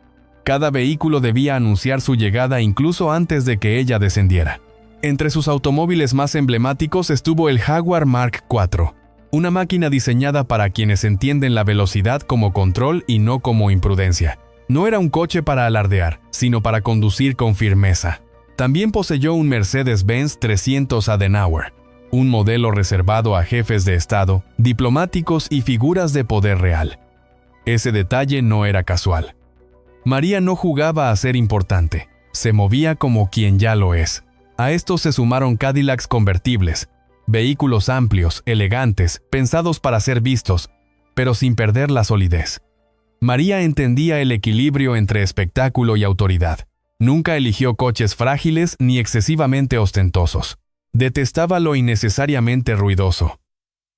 Cada vehículo debía anunciar su llegada incluso antes de que ella descendiera. Entre sus automóviles más emblemáticos estuvo el Jaguar Mark IV, una máquina diseñada para quienes entienden la velocidad como control y no como imprudencia. No era un coche para alardear, sino para conducir con firmeza. También poseyó un Mercedes-Benz 300 Adenauer, un modelo reservado a jefes de Estado, diplomáticos y figuras de poder real. Ese detalle no era casual. María no jugaba a ser importante, se movía como quien ya lo es. A esto se sumaron Cadillacs convertibles, vehículos amplios, elegantes, pensados para ser vistos, pero sin perder la solidez. María entendía el equilibrio entre espectáculo y autoridad. Nunca eligió coches frágiles ni excesivamente ostentosos. Detestaba lo innecesariamente ruidoso.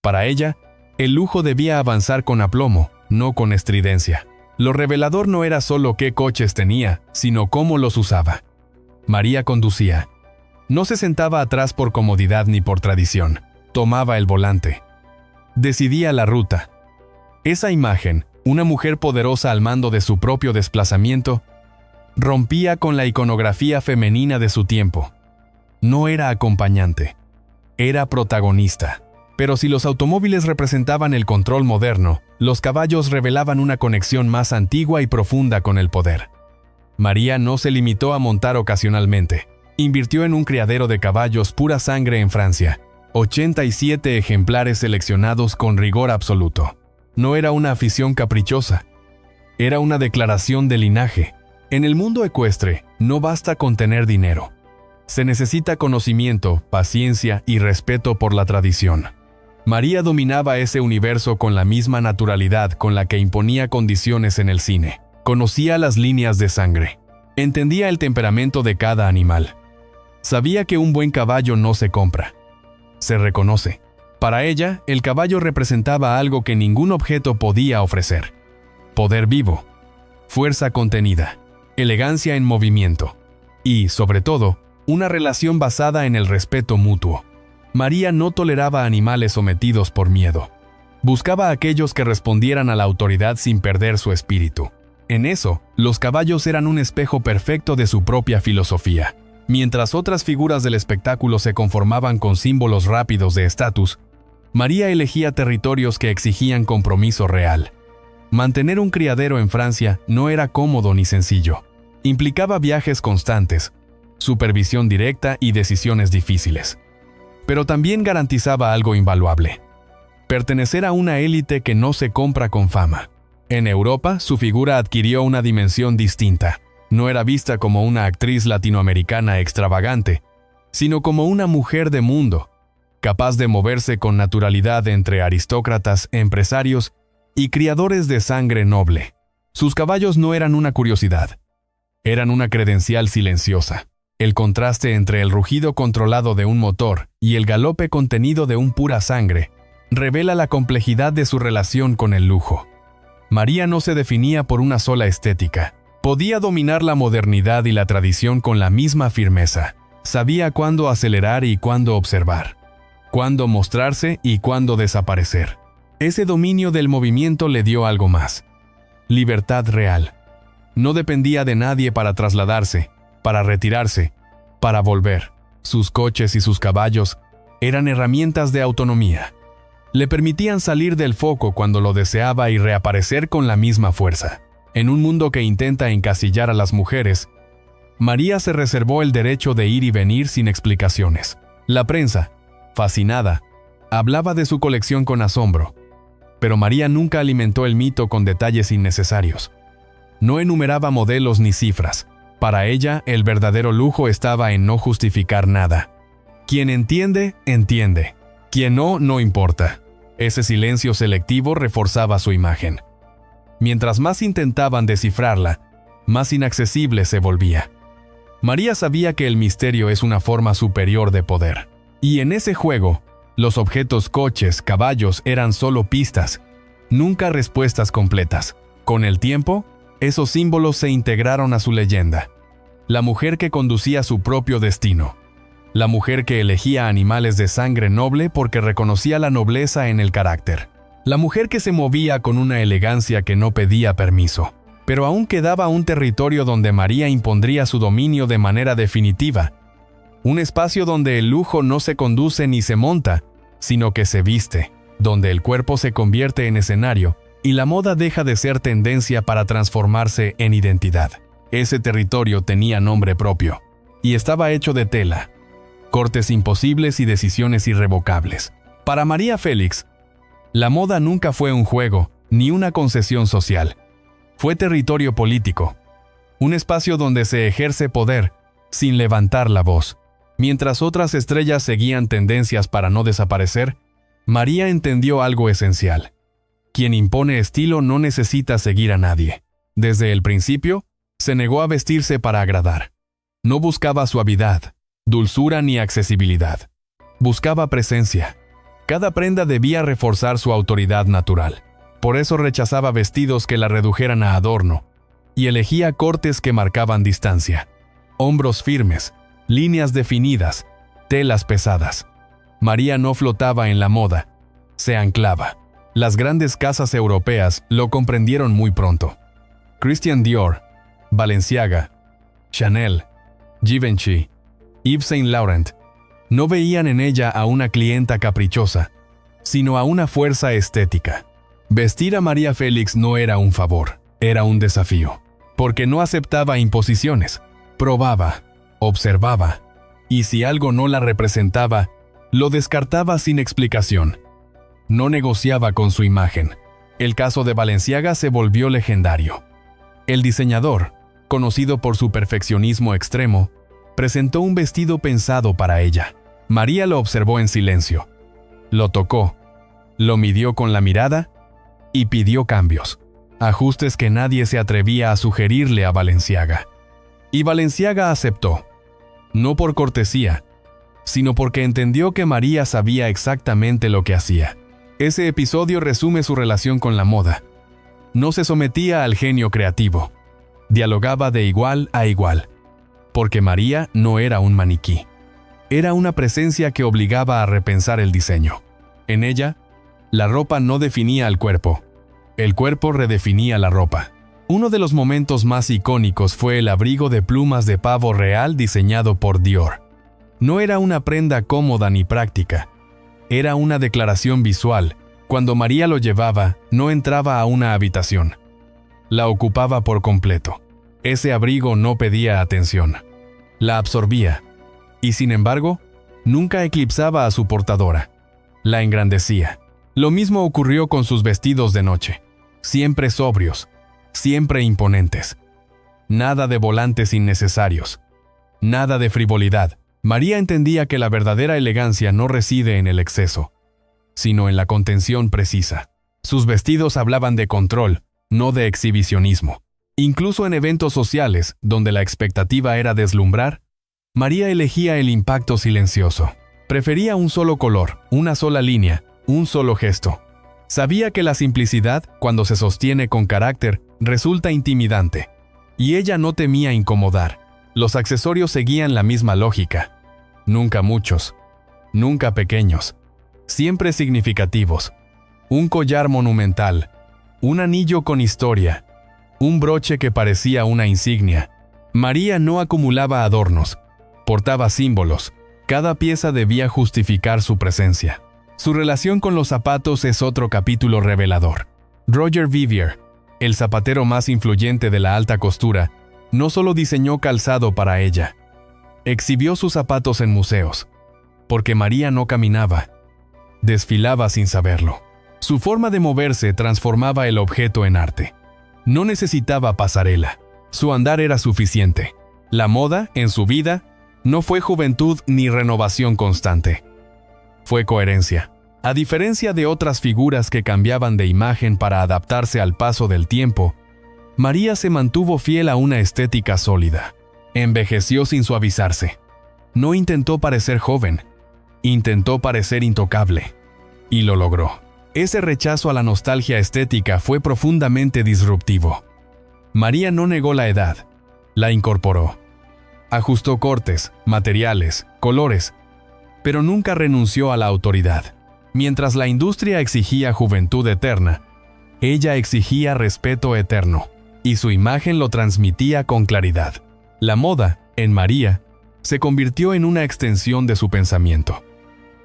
Para ella, el lujo debía avanzar con aplomo, no con estridencia. Lo revelador no era solo qué coches tenía, sino cómo los usaba. María conducía. No se sentaba atrás por comodidad ni por tradición. Tomaba el volante. Decidía la ruta. Esa imagen, una mujer poderosa al mando de su propio desplazamiento, rompía con la iconografía femenina de su tiempo. No era acompañante, era protagonista. Pero si los automóviles representaban el control moderno, los caballos revelaban una conexión más antigua y profunda con el poder. María no se limitó a montar ocasionalmente. Invirtió en un criadero de caballos pura sangre en Francia, 87 ejemplares seleccionados con rigor absoluto. No era una afición caprichosa, era una declaración de linaje. En el mundo ecuestre, no basta con tener dinero. Se necesita conocimiento, paciencia y respeto por la tradición. María dominaba ese universo con la misma naturalidad con la que imponía condiciones en el cine. Conocía las líneas de sangre. Entendía el temperamento de cada animal. Sabía que un buen caballo no se compra, se reconoce. Para ella, el caballo representaba algo que ningún objeto podía ofrecer. Poder vivo, fuerza contenida, elegancia en movimiento y, sobre todo, una relación basada en el respeto mutuo. María no toleraba animales sometidos por miedo. Buscaba a aquellos que respondieran a la autoridad sin perder su espíritu. En eso, los caballos eran un espejo perfecto de su propia filosofía. Mientras otras figuras del espectáculo se conformaban con símbolos rápidos de estatus, María elegía territorios que exigían compromiso real. Mantener un criadero en Francia no era cómodo ni sencillo. Implicaba viajes constantes, supervisión directa y decisiones difíciles. Pero también garantizaba algo invaluable: pertenecer a una élite que no se compra con fama. En Europa, su figura adquirió una dimensión distinta. No era vista como una actriz latinoamericana extravagante, sino como una mujer de mundo, capaz de moverse con naturalidad entre aristócratas, empresarios y criadores de sangre noble. Sus caballos no eran una curiosidad, eran una credencial silenciosa. El contraste entre el rugido controlado de un motor y el galope contenido de un pura sangre revela la complejidad de su relación con el lujo. María no se definía por una sola estética. Podía dominar la modernidad y la tradición con la misma firmeza. Sabía cuándo acelerar y cuándo observar, cuándo mostrarse y cuándo desaparecer. Ese dominio del movimiento le dio algo más. Libertad real. No dependía de nadie para trasladarse, para retirarse, para volver. Sus coches y sus caballos eran herramientas de autonomía. Le permitían salir del foco cuando lo deseaba y reaparecer con la misma fuerza. En un mundo que intenta encasillar a las mujeres, María se reservó el derecho de ir y venir sin explicaciones. La prensa, fascinada, hablaba de su colección con asombro, pero María nunca alimentó el mito con detalles innecesarios. No enumeraba modelos ni cifras. Para ella, el verdadero lujo estaba en no justificar nada. Quien entiende, entiende. Quien no, no importa. Ese silencio selectivo reforzaba su imagen. Mientras más intentaban descifrarla, más inaccesible se volvía. María sabía que el misterio es una forma superior de poder. Y en ese juego, los objetos, coches, caballos eran solo pistas, nunca respuestas completas. Con el tiempo, esos símbolos se integraron a su leyenda. La mujer que conducía su propio destino. La mujer que elegía animales de sangre noble porque reconocía la nobleza en el carácter. La mujer que se movía con una elegancia que no pedía permiso. Pero aún quedaba un territorio donde María impondría su dominio de manera definitiva. Un espacio donde el lujo no se conduce ni se monta, sino que se viste, donde el cuerpo se convierte en escenario y la moda deja de ser tendencia para transformarse en identidad. Ese territorio tenía nombre propio, y estaba hecho de tela, cortes imposibles y decisiones irrevocables. Para María Félix, la moda nunca fue un juego, ni una concesión social. Fue territorio político, un espacio donde se ejerce poder, sin levantar la voz. Mientras otras estrellas seguían tendencias para no desaparecer, María entendió algo esencial. Quien impone estilo no necesita seguir a nadie. Desde el principio, se negó a vestirse para agradar. No buscaba suavidad, dulzura ni accesibilidad. Buscaba presencia. Cada prenda debía reforzar su autoridad natural. Por eso rechazaba vestidos que la redujeran a adorno, y elegía cortes que marcaban distancia. Hombros firmes, líneas definidas, telas pesadas. María no flotaba en la moda, se anclaba. Las grandes casas europeas lo comprendieron muy pronto. Christian Dior, Balenciaga, Chanel, Givenchy, Yves Saint Laurent no veían en ella a una clienta caprichosa, sino a una fuerza estética. Vestir a María Félix no era un favor, era un desafío, porque no aceptaba imposiciones, probaba, observaba, y si algo no la representaba, lo descartaba sin explicación. No negociaba con su imagen. El caso de Balenciaga se volvió legendario. El diseñador, conocido por su perfeccionismo extremo, presentó un vestido pensado para ella. María lo observó en silencio. Lo tocó, lo midió con la mirada y pidió cambios, ajustes que nadie se atrevía a sugerirle a Balenciaga. Y Balenciaga aceptó, no por cortesía, sino porque entendió que María sabía exactamente lo que hacía. Ese episodio resume su relación con la moda. No se sometía al genio creativo, dialogaba de igual a igual, porque María no era un maniquí. Era una presencia que obligaba a repensar el diseño. En ella, la ropa no definía al cuerpo, el cuerpo redefinía la ropa. Uno de los momentos más icónicos fue el abrigo de plumas de pavo real diseñado por Dior. No era una prenda cómoda ni práctica, era una declaración visual. Cuando María lo llevaba, no entraba a una habitación. La ocupaba por completo. Ese abrigo no pedía atención. La absorbía. Y sin embargo, nunca eclipsaba a su portadora. La engrandecía. Lo mismo ocurrió con sus vestidos de noche. Siempre sobrios, siempre imponentes. Nada de volantes innecesarios. Nada de frivolidad. María entendía que la verdadera elegancia no reside en el exceso, sino en la contención precisa. Sus vestidos hablaban de control, no de exhibicionismo. Incluso en eventos sociales, donde la expectativa era deslumbrar, María elegía el impacto silencioso. Prefería un solo color, una sola línea, un solo gesto. Sabía que la simplicidad, cuando se sostiene con carácter, resulta intimidante. Y ella no temía incomodar. Los accesorios seguían la misma lógica. Nunca muchos, nunca pequeños, siempre significativos. un collar monumental, un anillo con historia, un broche que parecía una insignia. María no acumulaba adornos, portaba símbolos. Cada pieza debía justificar su presencia. Su relación con los zapatos es otro capítulo revelador. Roger Vivier, el zapatero más influyente de la alta costura, no solo diseñó calzado para ella, exhibió sus zapatos en museos, porque María no caminaba, desfilaba sin saberlo. Su forma de moverse transformaba el objeto en arte. No necesitaba pasarela, su andar era suficiente. La moda, en su vida, no fue juventud ni renovación constante. Fue coherencia. A diferencia de otras figuras que cambiaban de imagen para adaptarse al paso del tiempo, María se mantuvo fiel a una estética sólida. Envejeció sin suavizarse. No intentó parecer joven, intentó parecer intocable. Y lo logró. Ese rechazo a la nostalgia estética fue profundamente disruptivo. María no negó la edad, la incorporó. Ajustó cortes, materiales, colores, pero nunca renunció a la autoridad. Mientras la industria exigía juventud eterna, ella exigía respeto eterno, y su imagen lo transmitía con claridad. La moda, en María, se convirtió en una extensión de su pensamiento.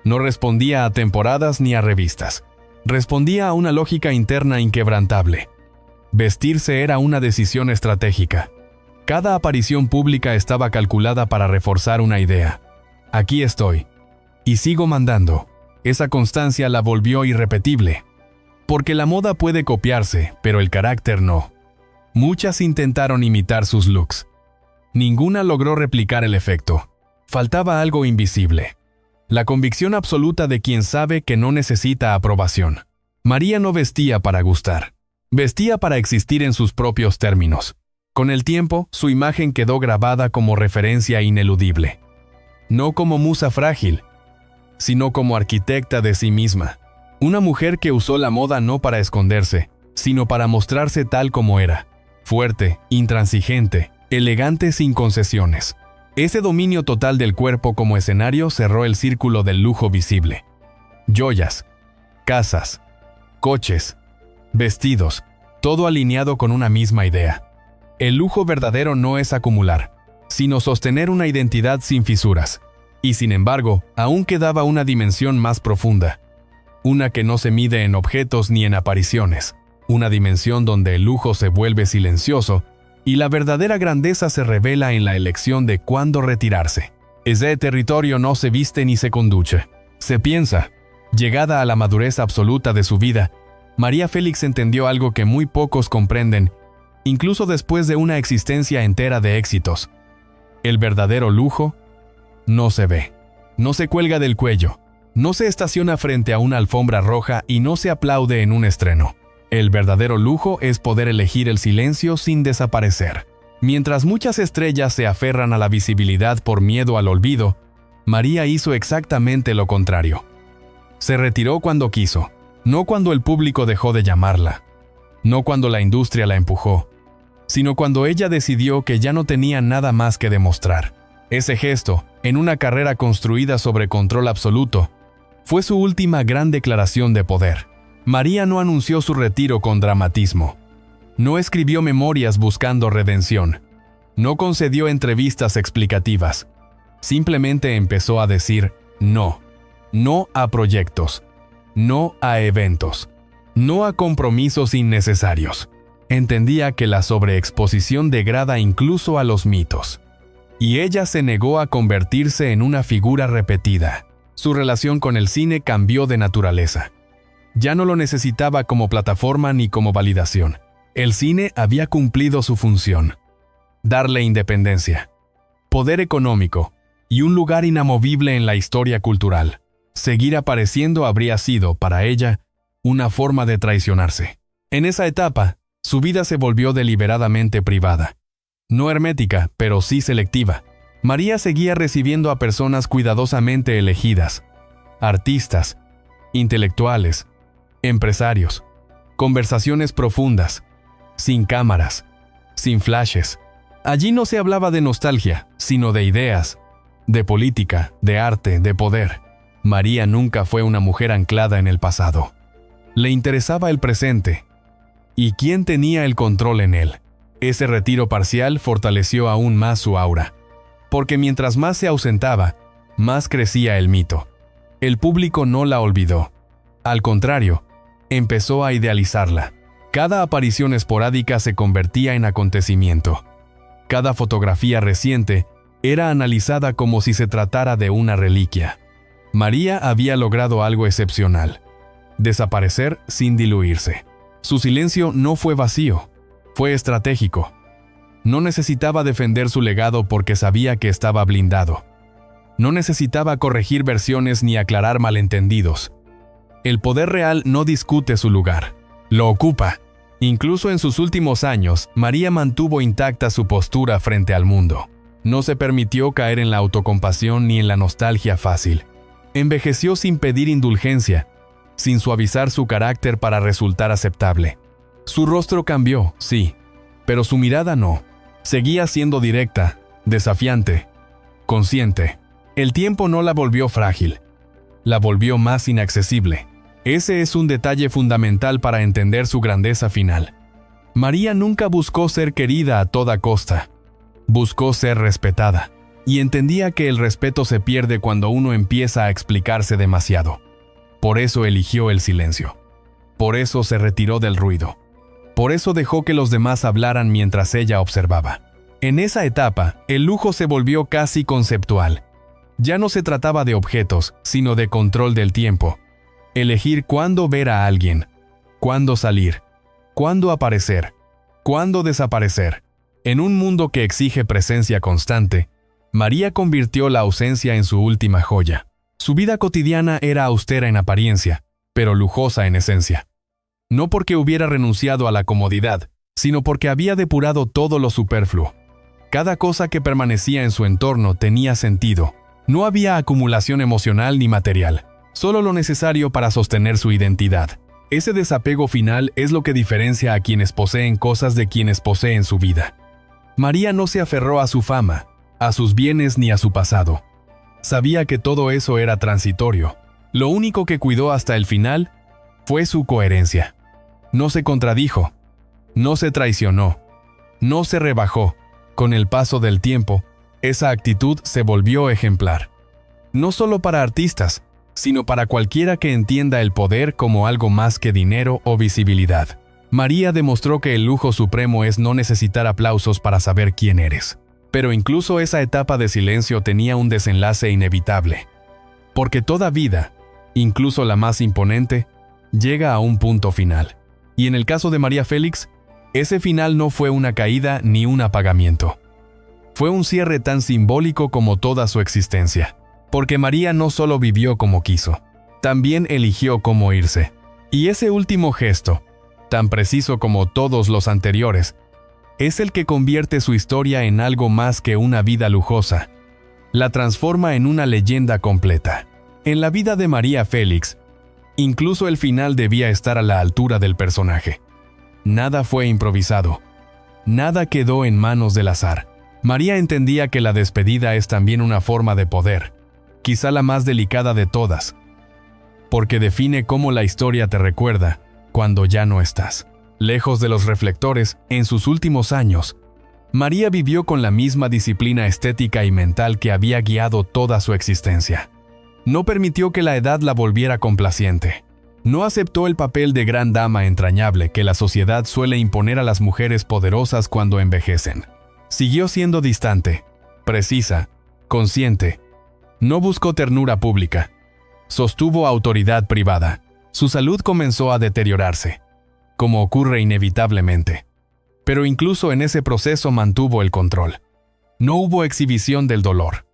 No respondía a temporadas ni a revistas. Respondía a una lógica interna inquebrantable. Vestirse era una decisión estratégica. Cada aparición pública estaba calculada para reforzar una idea. Aquí estoy. Y sigo mandando. Esa constancia la volvió irrepetible. Porque la moda puede copiarse, pero el carácter no. Muchas intentaron imitar sus looks. Ninguna logró replicar el efecto. Faltaba algo invisible. La convicción absoluta de quien sabe que no necesita aprobación. María no vestía para gustar. Vestía para existir en sus propios términos. Con el tiempo, su imagen quedó grabada como referencia ineludible. No como musa frágil, sino como arquitecta de sí misma. Una mujer que usó la moda no para esconderse, sino para mostrarse tal como era. Fuerte, intransigente, elegante sin concesiones. Ese dominio total del cuerpo como escenario cerró el círculo del lujo visible. Joyas, casas, coches, vestidos, todo alineado con una misma idea. El lujo verdadero no es acumular, sino sostener una identidad sin fisuras. Y sin embargo, aún quedaba una dimensión más profunda. Una que no se mide en objetos ni en apariciones. Una dimensión donde el lujo se vuelve silencioso y la verdadera grandeza se revela en la elección de cuándo retirarse. Ese territorio no se viste ni se conduce. Se piensa. Llegada a la madurez absoluta de su vida, María Félix entendió algo que muy pocos comprenden, incluso después de una existencia entera de éxitos. El verdadero lujo no se ve, no se cuelga del cuello, no se estaciona frente a una alfombra roja y no se aplaude en un estreno. El verdadero lujo es poder elegir el silencio sin desaparecer. Mientras muchas estrellas se aferran a la visibilidad por miedo al olvido, María hizo exactamente lo contrario. Se retiró cuando quiso, no cuando el público dejó de llamarla, no cuando la industria la empujó, sino cuando ella decidió que ya no tenía nada más que demostrar. Ese gesto, en una carrera construida sobre control absoluto, fue su última gran declaración de poder. María no anunció su retiro con dramatismo. No escribió memorias buscando redención. No concedió entrevistas explicativas. Simplemente empezó a decir no. No a proyectos. No a eventos. No a compromisos innecesarios. Entendía que la sobreexposición degrada incluso a los mitos. Y ella se negó a convertirse en una figura repetida. Su relación con el cine cambió de naturaleza. Ya no lo necesitaba como plataforma ni como validación. El cine había cumplido su función. Darle independencia, poder económico y un lugar inamovible en la historia cultural. Seguir apareciendo habría sido, para ella, una forma de traicionarse. En esa etapa, su vida se volvió deliberadamente privada. No hermética, pero sí selectiva. María seguía recibiendo a personas cuidadosamente elegidas. Artistas, intelectuales, empresarios, conversaciones profundas, sin cámaras, sin flashes. Allí no se hablaba de nostalgia, sino de ideas, de política, de arte, de poder. María nunca fue una mujer anclada en el pasado. Le interesaba el presente. ¿Y quién tenía el control en él? Ese retiro parcial fortaleció aún más su aura. Porque mientras más se ausentaba, más crecía el mito. El público no la olvidó. Al contrario, empezó a idealizarla. Cada aparición esporádica se convertía en acontecimiento. Cada fotografía reciente era analizada como si se tratara de una reliquia. María había logrado algo excepcional: desaparecer sin diluirse. Su silencio no fue vacío, fue estratégico. No necesitaba defender su legado porque sabía que estaba blindado. No necesitaba corregir versiones ni aclarar malentendidos. El poder real no discute su lugar, lo ocupa. Incluso en sus últimos años, María mantuvo intacta su postura frente al mundo. No se permitió caer en la autocompasión ni en la nostalgia fácil. Envejeció sin pedir indulgencia, sin suavizar su carácter para resultar aceptable. Su rostro cambió, sí, pero su mirada no. Seguía siendo directa, desafiante, consciente. El tiempo no la volvió frágil, la volvió más inaccesible. Ese es un detalle fundamental para entender su grandeza final. María nunca buscó ser querida a toda costa. Buscó ser respetada, y entendía que el respeto se pierde cuando uno empieza a explicarse demasiado. Por eso eligió el silencio. Por eso se retiró del ruido. Por eso dejó que los demás hablaran mientras ella observaba. En esa etapa, el lujo se volvió casi conceptual. Ya no se trataba de objetos, sino de control del tiempo. Elegir cuándo ver a alguien, cuándo salir, cuándo aparecer, cuándo desaparecer. En un mundo que exige presencia constante, María convirtió la ausencia en su última joya. Su vida cotidiana era austera en apariencia, pero lujosa en esencia. No porque hubiera renunciado a la comodidad, sino porque había depurado todo lo superfluo. Cada cosa que permanecía en su entorno tenía sentido. No había acumulación emocional ni material, solo lo necesario para sostener su identidad. Ese desapego final es lo que diferencia a quienes poseen cosas de quienes poseen su vida. María no se aferró a su fama, a sus bienes ni a su pasado. Sabía que todo eso era transitorio. Lo único que cuidó hasta el final fue su coherencia. No se contradijo, no se traicionó, no se rebajó. Con el paso del tiempo, esa actitud se volvió ejemplar. No solo para artistas, sino para cualquiera que entienda el poder como algo más que dinero o visibilidad. María demostró que el lujo supremo es no necesitar aplausos para saber quién eres. Pero incluso esa etapa de silencio tenía un desenlace inevitable. Porque toda vida, incluso la más imponente, llega a un punto final. Y en el caso de María Félix, ese final no fue una caída ni un apagamiento. Fue un cierre tan simbólico como toda su existencia. Porque María no solo vivió como quiso, también eligió cómo irse. Y ese último gesto, tan preciso como todos los anteriores, es el que convierte su historia en algo más que una vida lujosa. La transforma en una leyenda completa. En la vida de María Félix, incluso el final debía estar a la altura del personaje. Nada fue improvisado. Nada quedó en manos del azar. María entendía que la despedida es también una forma de poder, quizá la más delicada de todas, porque define cómo la historia te recuerda cuando ya no estás. Lejos de los reflectores, en sus últimos años, María vivió con la misma disciplina estética y mental que había guiado toda su existencia. No permitió que la edad la volviera complaciente. No aceptó el papel de gran dama entrañable que la sociedad suele imponer a las mujeres poderosas cuando envejecen. Siguió siendo distante, precisa, consciente. No buscó ternura pública. Sostuvo autoridad privada. Su salud comenzó a deteriorarse, como ocurre inevitablemente. Pero incluso en ese proceso mantuvo el control. No hubo exhibición del dolor.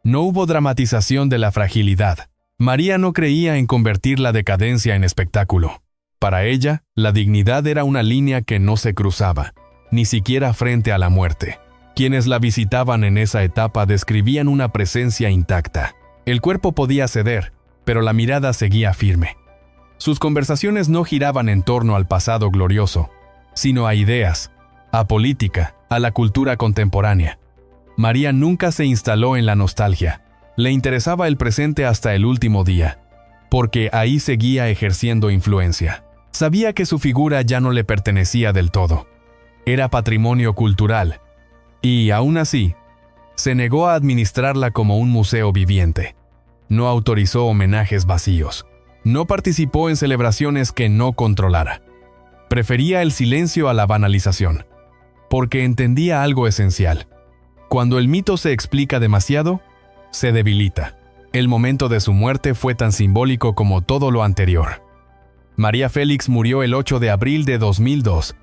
No hubo dramatización de la fragilidad. María no creía en convertir la decadencia en espectáculo. Para ella, la dignidad era una línea que no se cruzaba, ni siquiera frente a la muerte. Quienes la visitaban en esa etapa describían una presencia intacta. El cuerpo podía ceder, pero la mirada seguía firme. Sus conversaciones no giraban en torno al pasado glorioso, sino a ideas, a política, a la cultura contemporánea. María nunca se instaló en la nostalgia. Le interesaba el presente hasta el último día. porque ahí seguía ejerciendo influencia. Sabía que su figura ya no le pertenecía del todo. Era patrimonio cultural, y aún así, se negó a administrarla como un museo viviente. No autorizó homenajes vacíos. No participó en celebraciones que no controlara. Prefería el silencio a la banalización, porque entendía algo esencial. Cuando el mito se explica demasiado, se debilita. El momento de su muerte fue tan simbólico como todo lo anterior. María Félix murió el 8 de abril de 2002,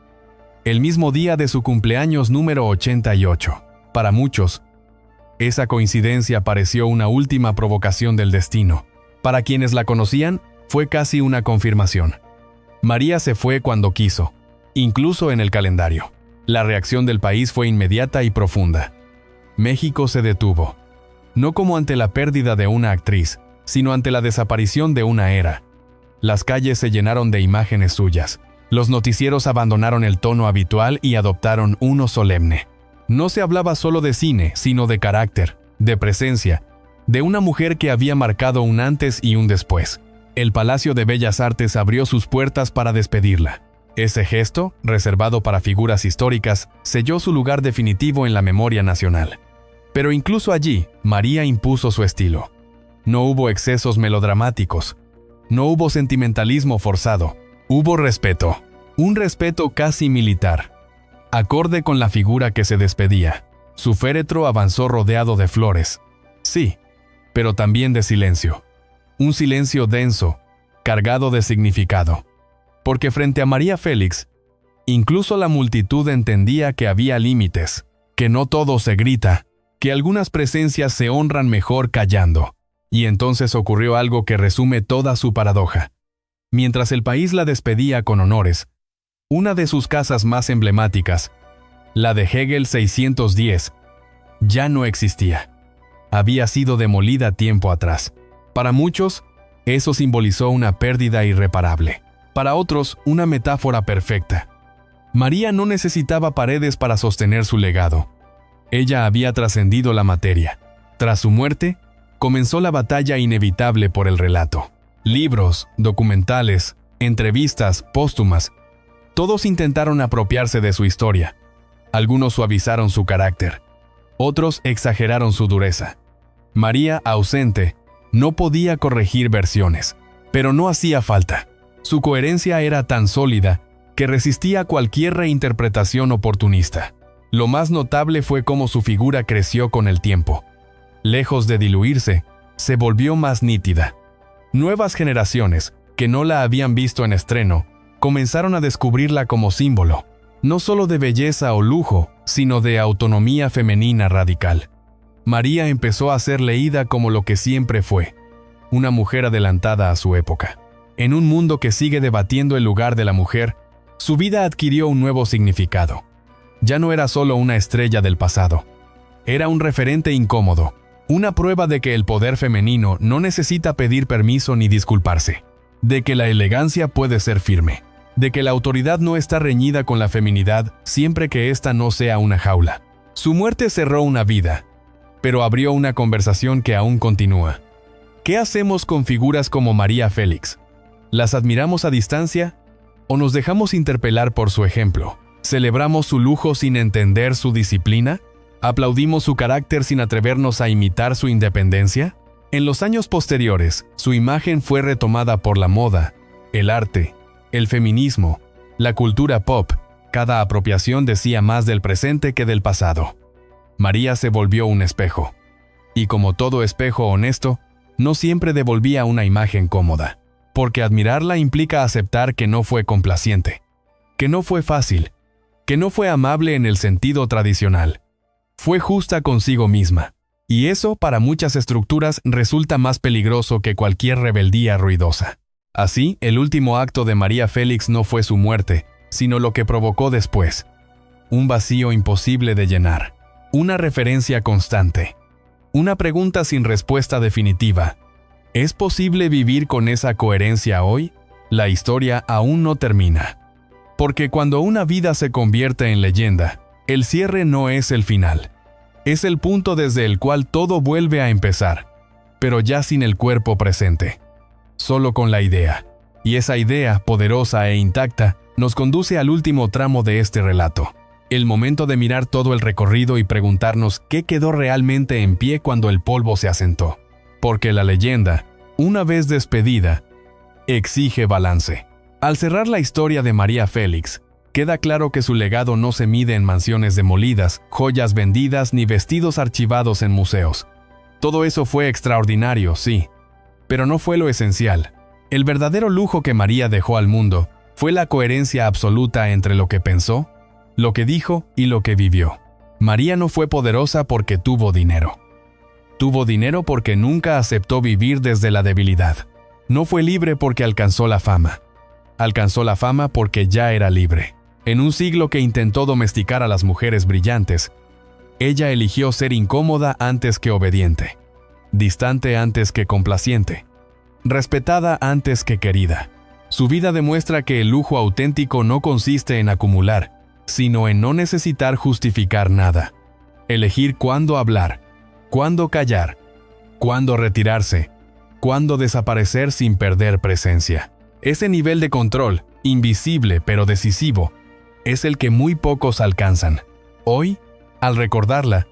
el mismo día de su cumpleaños número 88. Para muchos, esa coincidencia pareció una última provocación del destino. Para quienes la conocían, fue casi una confirmación. María se fue cuando quiso, incluso en el calendario. La reacción del país fue inmediata y profunda. México se detuvo, no como ante la pérdida de una actriz, sino ante la desaparición de una era. Las calles se llenaron de imágenes suyas. Los noticieros abandonaron el tono habitual y adoptaron uno solemne. No se hablaba solo de cine, sino de carácter, de presencia, de una mujer que había marcado un antes y un después. El Palacio de Bellas Artes abrió sus puertas para despedirla. Ese gesto, reservado para figuras históricas, selló su lugar definitivo en la memoria nacional. Pero incluso allí, María impuso su estilo. No hubo excesos melodramáticos. No hubo sentimentalismo forzado. Hubo respeto. Un respeto casi militar. Acorde con la figura que se despedía, su féretro avanzó rodeado de flores. Sí, pero también de silencio. Un silencio denso, cargado de significado. Porque frente a María Félix, incluso la multitud entendía que había límites, que no todo se grita, que algunas presencias se honran mejor callando. Y entonces ocurrió algo que resume toda su paradoja. Mientras el país la despedía con honores, una de sus casas más emblemáticas, la de Hegel 610, ya no existía. Había sido demolida tiempo atrás. Para muchos, eso simbolizó una pérdida irreparable. Para otros, una metáfora perfecta. María no necesitaba paredes para sostener su legado. Ella había trascendido la materia. Tras su muerte, comenzó la batalla inevitable por el relato. Libros, documentales, entrevistas, póstumas, todos intentaron apropiarse de su historia. Algunos suavizaron su carácter. Otros exageraron su dureza. María, ausente, no podía corregir versiones, pero no hacía falta. Su coherencia era tan sólida que resistía cualquier reinterpretación oportunista. Lo más notable fue cómo su figura creció con el tiempo. Lejos de diluirse, se volvió más nítida. Nuevas generaciones, que no la habían visto en estreno, comenzaron a descubrirla como símbolo, no solo de belleza o lujo, sino de autonomía femenina radical. María empezó a ser leída como lo que siempre fue, una mujer adelantada a su época. En un mundo que sigue debatiendo el lugar de la mujer, su vida adquirió un nuevo significado. Ya no era solo una estrella del pasado. Era un referente incómodo, una prueba de que el poder femenino no necesita pedir permiso ni disculparse, de que la elegancia puede ser firme, de que la autoridad no está reñida con la feminidad siempre que ésta no sea una jaula. Su muerte cerró una vida, pero abrió una conversación que aún continúa. ¿Qué hacemos con figuras como María Félix? ¿Las admiramos a distancia o nos dejamos interpelar por su ejemplo? ¿Celebramos su lujo sin entender su disciplina? ¿Aplaudimos su carácter sin atrevernos a imitar su independencia? En los años posteriores, su imagen fue retomada por la moda, el arte, el feminismo, la cultura pop. Cada apropiación decía más del presente que del pasado. María se volvió un espejo. Y como todo espejo honesto, no siempre devolvía una imagen cómoda. Porque admirarla implica aceptar que no fue complaciente, que no fue fácil, que no fue amable en el sentido tradicional. Fue justa consigo misma. Y eso, para muchas estructuras, resulta más peligroso que cualquier rebeldía ruidosa. Así, el último acto de María Félix no fue su muerte, sino lo que provocó después. Un vacío imposible de llenar. Una referencia constante. Una pregunta sin respuesta definitiva. ¿Es posible vivir con esa coherencia hoy? La historia aún no termina. Porque cuando una vida se convierte en leyenda, el cierre no es el final. Es el punto desde el cual todo vuelve a empezar, pero ya sin el cuerpo presente. solo con la idea. Y esa idea, poderosa e intacta, nos conduce al último tramo de este relato. El momento de mirar todo el recorrido y preguntarnos qué quedó realmente en pie cuando el polvo se asentó. Porque la leyenda, una vez despedida, exige balance. Al cerrar la historia de María Félix, queda claro que su legado no se mide en mansiones demolidas, joyas vendidas ni vestidos archivados en museos. Todo eso fue extraordinario, sí, pero no fue lo esencial. El verdadero lujo que María dejó al mundo fue la coherencia absoluta entre lo que pensó, lo que dijo y lo que vivió. María no fue poderosa porque tuvo dinero. Tuvo dinero porque nunca aceptó vivir desde la debilidad. No fue libre porque alcanzó la fama. Alcanzó la fama porque ya era libre. En un siglo que intentó domesticar a las mujeres brillantes, ella eligió ser incómoda antes que obediente, distante antes que complaciente, respetada antes que querida. Su vida demuestra que el lujo auténtico no consiste en acumular, sino en no necesitar justificar nada. Elegir cuándo hablar, cuándo callar, cuándo retirarse, cuándo desaparecer sin perder presencia. Ese nivel de control, invisible pero decisivo, es el que muy pocos alcanzan. Hoy, al recordarla,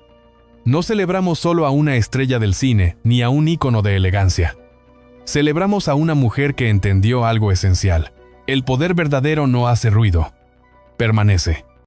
no celebramos solo a una estrella del cine ni a un ícono de elegancia. Celebramos a una mujer que entendió algo esencial. El poder verdadero no hace ruido, permanece.